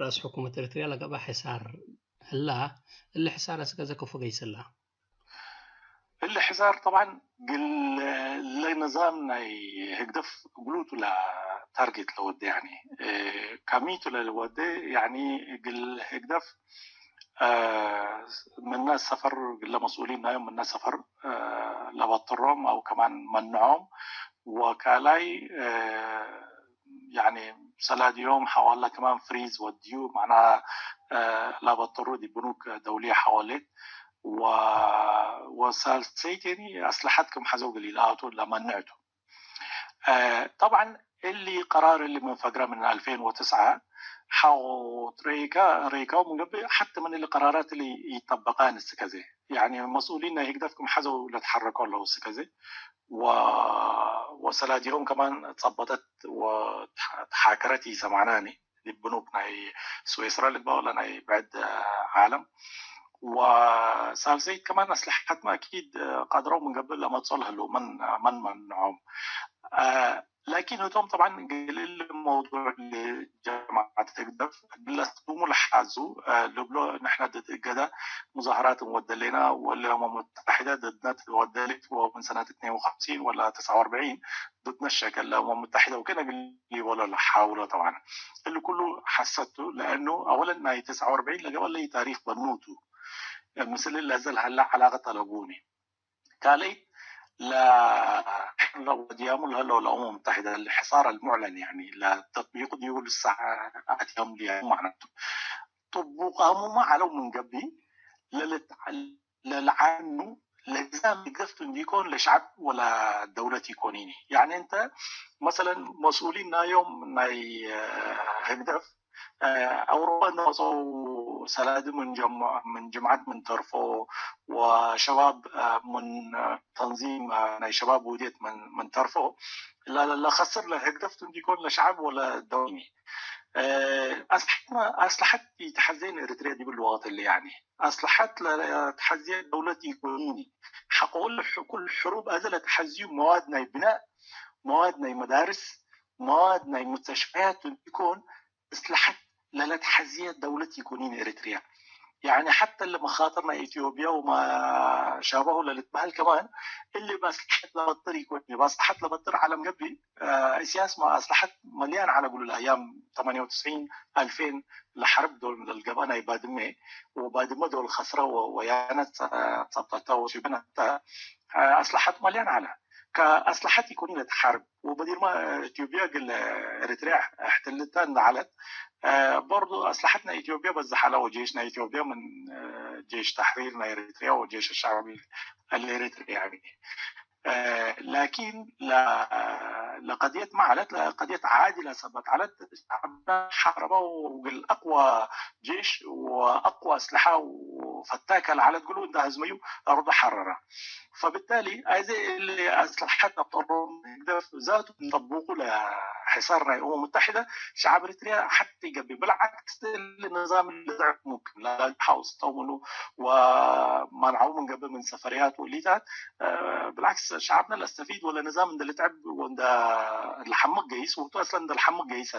برأس حكومة إريتريا لقى حصار هلا اللي حصار اسكازا كفوجيس الله اللي حصار طبعا قل نظامنا هقدف قلوتو لا تارجت لودي يعني كميتو لودي يعني قل هقدف من ناس سفر قل مسؤولين نايم من ناس سفر لبطرهم او كمان منعهم وكالاي يعني سلاد يوم حوالي كمان فريز وديو معناها لا بطروا دي بنوك دولية حواليت وسالسيتني أسلحتكم حزوق الإلهات ولا منعته طبعا اللي قرار اللي من فقرة من 2009 حاوت ريكا ومن قبل حتى من القرارات اللي يطبقان السكازي يعني مسؤولين يقدركم حزوا لتحركوا له السكازي وسلاديهم كمان تصبتت وتحاكرتي سمعناني البنوك ناي سويسرا اللي بقول ناي بعد عالم وسالزيت كمان أسلحات ما أكيد قادروا من قبل لما تصلها له من منعهم لكن هتوم طبعا قليل الموضوع اللي جماعة تقدر قلستهم لحازوا لبلو نحن قد مظاهرات مودلنا والأمم المتحدة ضدنا تودلت ومن سنة 52 ولا 49 ضدنا الشكل الأمم المتحدة وكنا قلي ولا لحاولوا طبعا اللي كله حسته لأنه أولا ما 49 لقى ولا تاريخ بنوته مثل اللي زال هلا علاقة طلبوني قالي لا لو ديامل هلا الأمم المتحدة الحصار المعلن يعني لا تطبيق ديول الساعة يوم ليا معناته طبقوا ما علو من قبل للعنو لازم يقفتن يكون لشعب ولا دولة يكونيني يعني أنت مثلا مسؤولين يوم ناي هدف أوروبا نوصوا سلاد من جماعات من طرفه وشباب من تنظيم شباب وديت من طرفه لا خسر له هدف يكون لشعب ولا دولي أصلحت تحزين إريتريا دي باللغات اللي يعني أصلحت تحزين دولتي يكونيني حقول كل الحروب أزل تحزين موادنا بناء موادنا مدارس موادنا مستشفيات يكون إصلاحات للتحزية دولة يكونين إريتريا. يعني حتى اللي مخاطرنا اثيوبيا وما شابهه للتبهل كمان اللي بصلحت لبطر يكون بصلحت لبطر على مقبي سياس ما اصلحت مليان على قول الايام 98 2000 لحرب دول الجبانه يبادمه وبادمه دول خسره ويانت صبتها وشبنتها اصلحت مليان على كاصلحت يكون لتحارب وبدير ما اثيوبيا قال اريتريا احتلتها علت برضو أسلحتنا إثيوبيا بزحلة وجيشنا إثيوبيا من جيش تحريرنا إريتريا وجيش الشعبي الإريترياني. لكن لقضية ما علت لقضية عادلة سبت علت شعبنا حاربه وبالأقوى جيش وأقوى أسلحة وفتاكة على تقولوا ده هزميو أرض حررة. فبالتالي هذه اللي أسلحتنا بطرهم ذاته نطبقوا لحصار الأمم المتحدة شعب إريتريا حتى يقبل بالعكس النظام اللي ضعف ممكن لا حاوس طولوا ومنعوه من قبل من سفريات وليتات بالعكس شعبنا لا استفيد ولا نظام ده اللي تعب وده الحمق جيس وهو اصلا ده الحمق جيس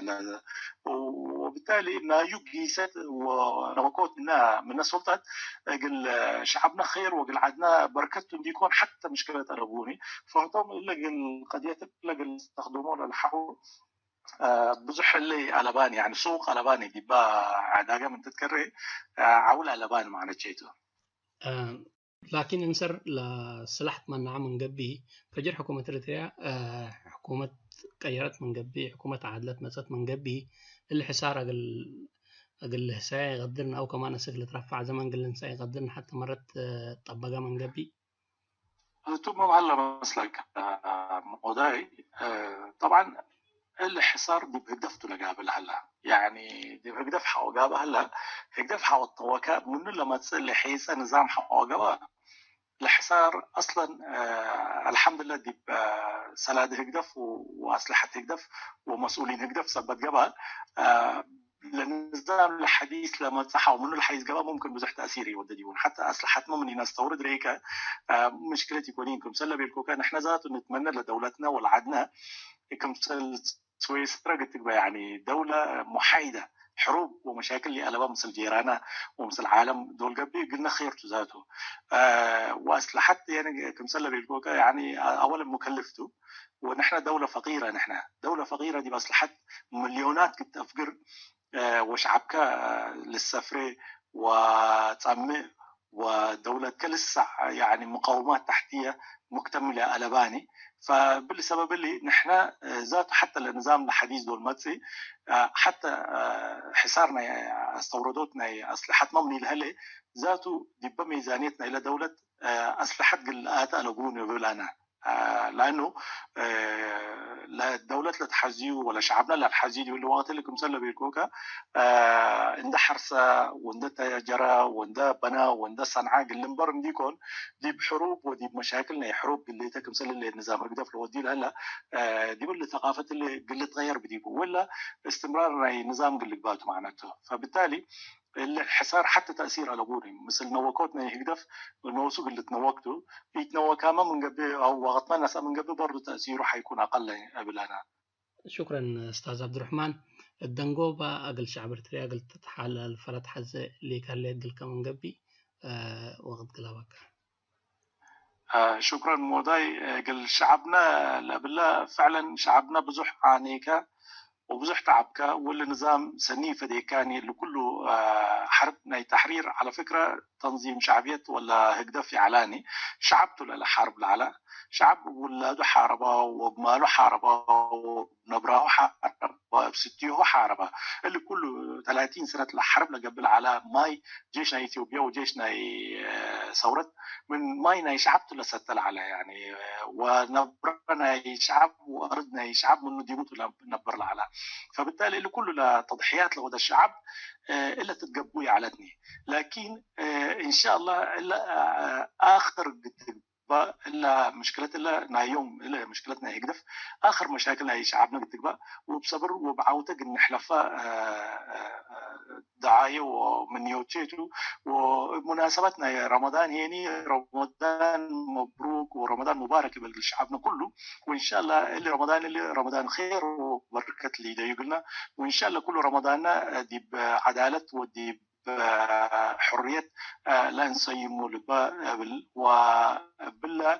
وبالتالي ما يجيسات ونوكوت من السلطات قل شعبنا خير وقل عدنا بركتهم ديكون حتى مشكله ارغوني فهم الا قل قضيه الا قل استخدموا للحو بزح اللي ألباني يعني سوق ألباني دي با عداقة من تتكرر عول ألباني معنى شيء لكن انسر لصلاح من نعم من قبي فجر حكومة إريتريا حكومة كيرت من قبي حكومة عادلت مسات من قبي اللي حسار أقل ساي يقدرنا أو كمان سجل ترفع زمان قل ساي يقدرنا حتى مرت طبقة من قبي ثم معلم مسلك موضوعي طبعا الحصار دي بهدفته لقابل هلا يعني دي بهدف حوقابه هلا هدف حوطوكا من لما تصل حيسا نظام حوقابه الحصار اصلا الحمد لله دي سلاد هدف واسلحه هدف ومسؤولين هدف سبت قبل النظام الحديث لما تصحوا منه الحديث قبل ممكن بزح تاثيري ودديون حتى اسلحتنا من نستورد ريكا مشكله يكونينكم سلبي الكوكا نحن ذاته نتمنى لدولتنا والعدنا كم سويسرا قلت يعني دولة محايدة حروب ومشاكل اللي قلبها مثل جيرانها ومثل العالم دول قبل قلنا خير ذاته وأسلحت يعني كمثل بالكوكا يعني أولا مكلفته ونحن دولة فقيرة نحن دولة فقيرة دي بأسلحت مليونات كنت أفقر وشعبك للسفرة وتعمي ودولة كلسع يعني مقاومات تحتية مكتملة ألباني فبالسبب اللي نحن ذات حتى النظام الحديث دول ماتسي حتى حصارنا استوردوتنا أسلحة ممني لهلي ذاته دب ميزانيتنا إلى دولة أسلحة قلقات ألقون يقولنا لأنه لا الدولة لا تحزيه ولا شعبنا لا تحزيه واللي وقت لكم سلة بيركوكا عند حرسة وعند تجارة وعند بنا وعند صنعاء اللي مبرم ديكون دي بحروب ودي بمشاكلنا حروب اللي تكم سلة اللي النظام رقدة في الودي هلا دي باللي ثقافة اللي قلة تغير بديكو ولا استمرار النظام قلة باته معناته فبالتالي الحصار حتى تأثير على قوري مثل نوكوتنا يهدف والموسوق اللي تنوكته يتنوكا ما من قبل أو وقت ما من قبل برضو تأثيره حيكون أقل قبل أنا. شكرا أستاذ عبد الرحمن الدنقوبة أقل شعب إريتريا أقل تتحال الفرد حز اللي كان لي أقل كمان قبل وقت قلاوك. شكرا موضاي قل شعبنا بالله فعلا شعبنا بزح عنيكا وبزح تعبكا واللي نظام سنيفة دي كان اللي كله حرب تحرير على فكرة تنظيم شعبية ولا هقدف إعلاني شعبته للحرب العلا شعب ولاده حاربه وبماله حاربه وبنبراه حاربه وبستيه حاربه اللي كله 30 سنة الحرب لقبل على ماي جيشنا إثيوبيا وجيشنا ثورت من ماينا شعبته لستل على يعني ونبرنا شعب وأرضنا شعب منه ديموته نبر العلا فبالتالي اللي كله لتضحيات لهذا الشعب إلا تتقبوي علتني لكن إن شاء الله إلا آخر إلا مشكلتنا إلا يوم إلا مشكلتنا هيقدف آخر مشاكلنا هي شعبنا قتقبا وبصبر وبعوتك إن حلفاء دعاية ومن يوتيتو ومناسبتنا يا رمضان هيني رمضان مبروك ورمضان مبارك لشعبنا كله، وإن شاء الله اللي رمضان خير وبركة اللي يقولنا، وإن شاء الله كل رمضاننا دي بعدالة ودي حرية لا نصيم وبالله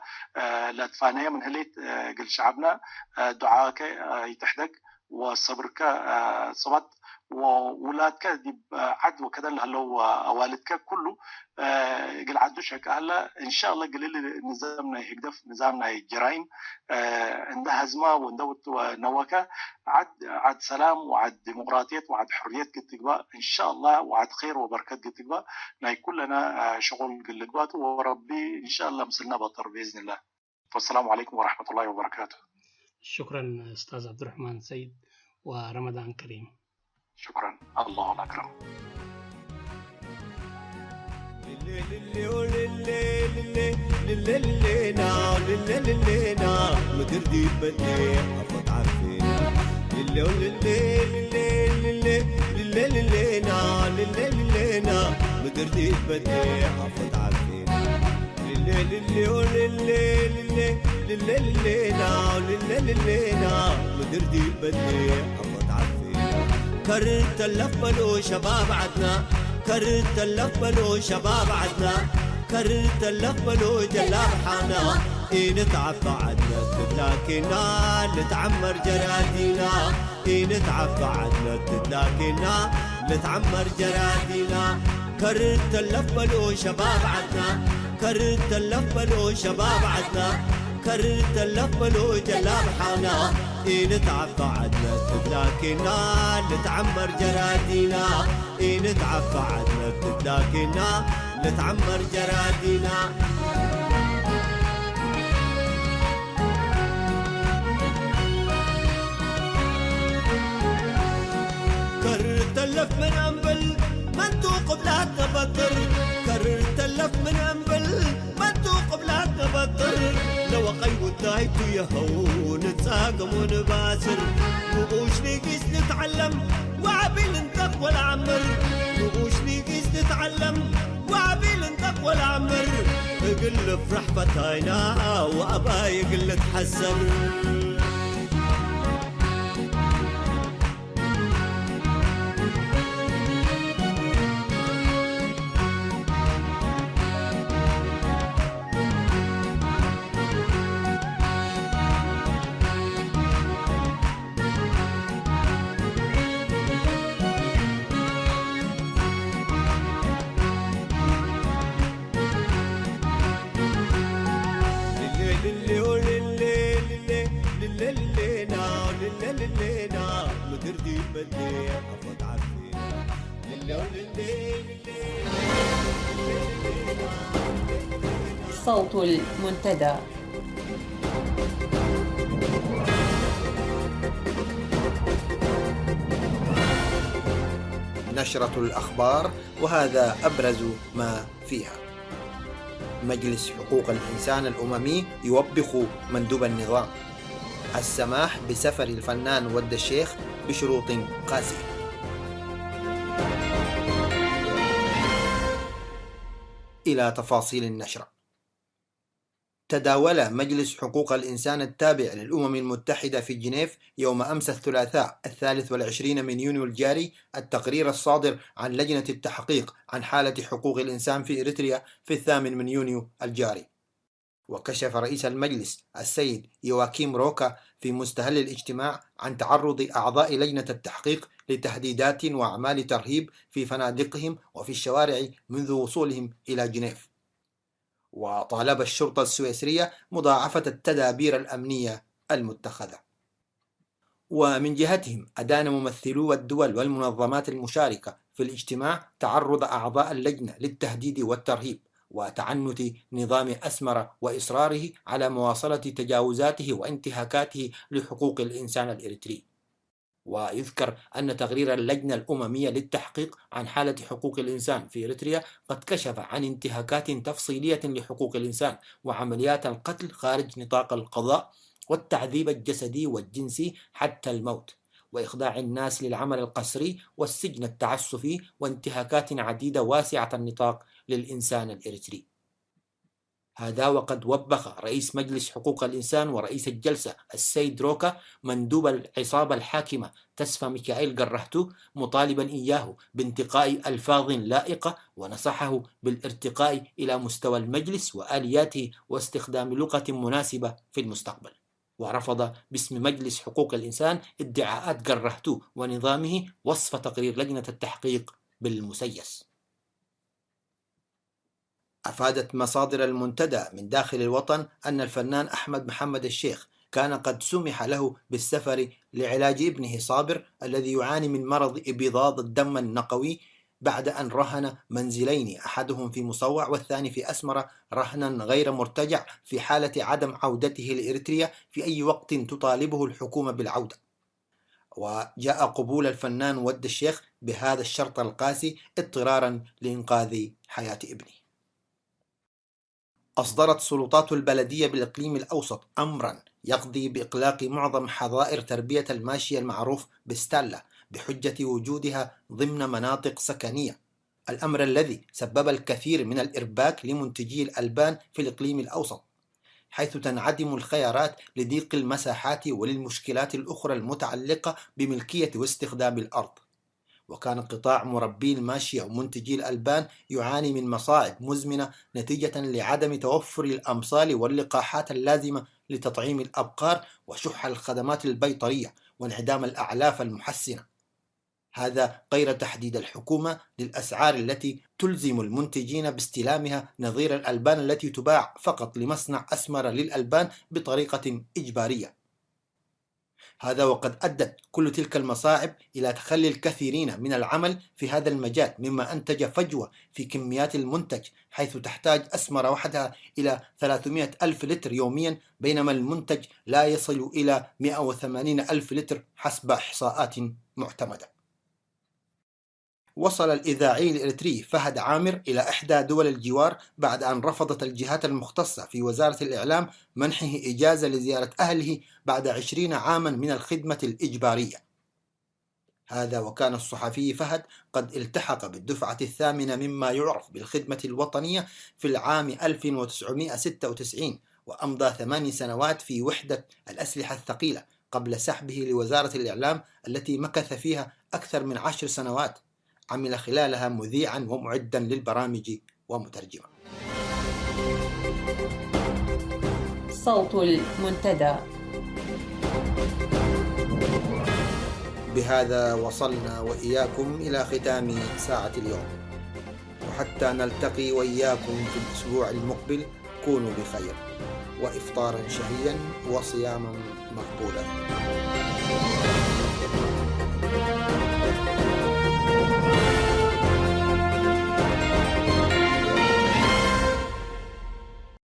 لا تفانية من هليت قل شعبنا دعاك يتحدق وصبرك صبت وولادك دي عد وكذا لو والدك كله قل عدوش هلا ان شاء الله قل نظامنا يهدف نظامنا الجرائم عندها هزمه وندوت ونوكا عد سلام وعد ديمقراطيه وعد حريه قد ان شاء الله وعد خير وبركات قد ناي كلنا شغل قد وربي ان شاء الله مسلنا بطر باذن الله. والسلام عليكم ورحمه الله وبركاته. شكرا استاذ عبد الرحمن سيد ورمضان كريم. شكرا الله اكرم. مدردي بدي افوت عارفين مدردي بدي افوت عارفين مدردي بدي افوت عارفين كرت اللفلو شباب عدنا كرت اللفلو شباب عدنا كرت اللفلو جلاب حانا نتعب عدنا تتلاكينا نتعمر جرادينا نتعب عدنا تتلاكينا نتعمر جرادينا كرت اللفلو شباب عدنا كرت اللفلو شباب عدنا كرت اللفلو جلاب حانا نتعب عدنا تتلاكينا نتعمر جرادينا نتعب عدنا تتلاكينا نتعمر جرادينا كرت اللف من أنبل ما انتو قبلها تبطر كرت اللف من أنبل ما انتو قبلها تبطر لو قيو الدايتو يهو نتساقم ونباسر نقوش نقيس نتعلم وعبيل نتقوى العمر نقوش نقيس نتعلم وعبيل نتقوى العمر قل فرح فتاينا وأباي قل تحسر صوت المنتدى. نشرة الأخبار، وهذا أبرز ما فيها. مجلس حقوق الإنسان الأممي يوبخ مندوب النظام. السماح بسفر الفنان ود الشيخ بشروط قاسية. إلى تفاصيل النشرة. تداول مجلس حقوق الإنسان التابع للأمم المتحدة في جنيف يوم أمس الثلاثاء 23 من يونيو الجاري التقرير الصادر عن لجنة التحقيق عن حالة حقوق الإنسان في إريتريا في 8 من يونيو الجاري. وكشف رئيس المجلس السيد يواكيم روكا في مستهل الاجتماع عن تعرض أعضاء لجنة التحقيق لتهديدات وأعمال ترهيب في فنادقهم وفي الشوارع منذ وصولهم إلى جنيف. وطالب الشرطة السويسرية مضاعفة التدابير الأمنية المتخذة. ومن جهتهم أدان ممثلو الدول والمنظمات المشاركة في الاجتماع تعرض أعضاء اللجنة للتهديد والترهيب وتعنت نظام أسمر وإصراره على مواصلة تجاوزاته وانتهاكاته لحقوق الإنسان الإريتري. ويذكر أن تقرير اللجنة الأممية للتحقيق عن حالة حقوق الإنسان في إريتريا قد كشف عن انتهاكات تفصيلية لحقوق الإنسان وعمليات القتل خارج نطاق القضاء والتعذيب الجسدي والجنسي حتى الموت، وإخضاع الناس للعمل القسري والسجن التعسفي وانتهاكات عديدة واسعة النطاق للإنسان الإريتري. هذا وقد وبخ رئيس مجلس حقوق الإنسان ورئيس الجلسة السيد روكا مندوب العصابة الحاكمة تسفى ميكائيل قرهتو مطالبا إياه بانتقاء ألفاظ لائقة، ونصحه بالارتقاء إلى مستوى المجلس وآلياته واستخدام لغة مناسبة في المستقبل. ورفض باسم مجلس حقوق الإنسان ادعاءات قرهتو ونظامه وصف تقرير لجنة التحقيق بالمسيس. أفادت مصادر المنتدى من داخل الوطن أن الفنان أحمد محمد الشيخ كان قد سمح له بالسفر لعلاج ابنه صابر الذي يعاني من مرض إبضاض الدم النقوي بعد أن رهن منزلين، أحدهم في مصوع والثاني في أسمرة، رهنا غير مرتجع في حالة عدم عودته لإريتريا في أي وقت تطالبه الحكومة بالعودة. وجاء قبول الفنان ود الشيخ بهذا الشرط القاسي اضطرارا لإنقاذ حياة ابنه. أصدرت سلطات البلدية بالإقليم الأوسط أمرا يقضي بإغلاق معظم حظائر تربية الماشية المعروف بستالا بحجة وجودها ضمن مناطق سكنية، الأمر الذي سبب الكثير من الإرباك لمنتجي الألبان في الإقليم الأوسط، حيث تنعدم الخيارات لضيق المساحات وللمشكلات الأخرى المتعلقة بملكية واستخدام الأرض. وكان قطاع مربي الماشية ومنتجي الألبان يعاني من مصاعب مزمنة نتيجة لعدم توفر الأمصال واللقاحات اللازمة لتطعيم الأبقار وشح الخدمات البيطرية وانعدام الأعلاف المحسنة، هذا غير تحديد الحكومة للأسعار التي تلزم المنتجين باستلامها نظير الألبان التي تباع فقط لمصنع أسمر للألبان بطريقة إجبارية. هذا وقد أدت كل تلك المصاعب إلى تخلي الكثيرين من العمل في هذا المجال، مما أنتج فجوة في كميات المنتج، حيث تحتاج أسمرة وحدها إلى 300 ألف لتر يوميا، بينما المنتج لا يصل إلى 180 ألف لتر حسب إحصاءات معتمدة. وصل الإذاعي الإريتري فهد عامر إلى إحدى دول الجوار بعد أن رفضت الجهات المختصة في وزارة الإعلام منحه إجازة لزيارة أهله بعد 20 عاما من الخدمة الإجبارية. هذا وكان الصحفي فهد قد التحق بالدفعة الثامنة مما يعرف بالخدمة الوطنية في العام 1996، وأمضى 8 سنوات في وحدة الأسلحة الثقيلة قبل سحبه لوزارة الإعلام التي مكث فيها أكثر من 10 سنوات، عمل خلالها مذيعا ومعدا للبرامج ومترجما. صوت المنتدى. بهذا وصلنا وإياكم إلى ختام ساعة اليوم، وحتى نلتقي وإياكم في الأسبوع المقبل كونوا بخير وإفطارا شهيا وصياما مقبولا.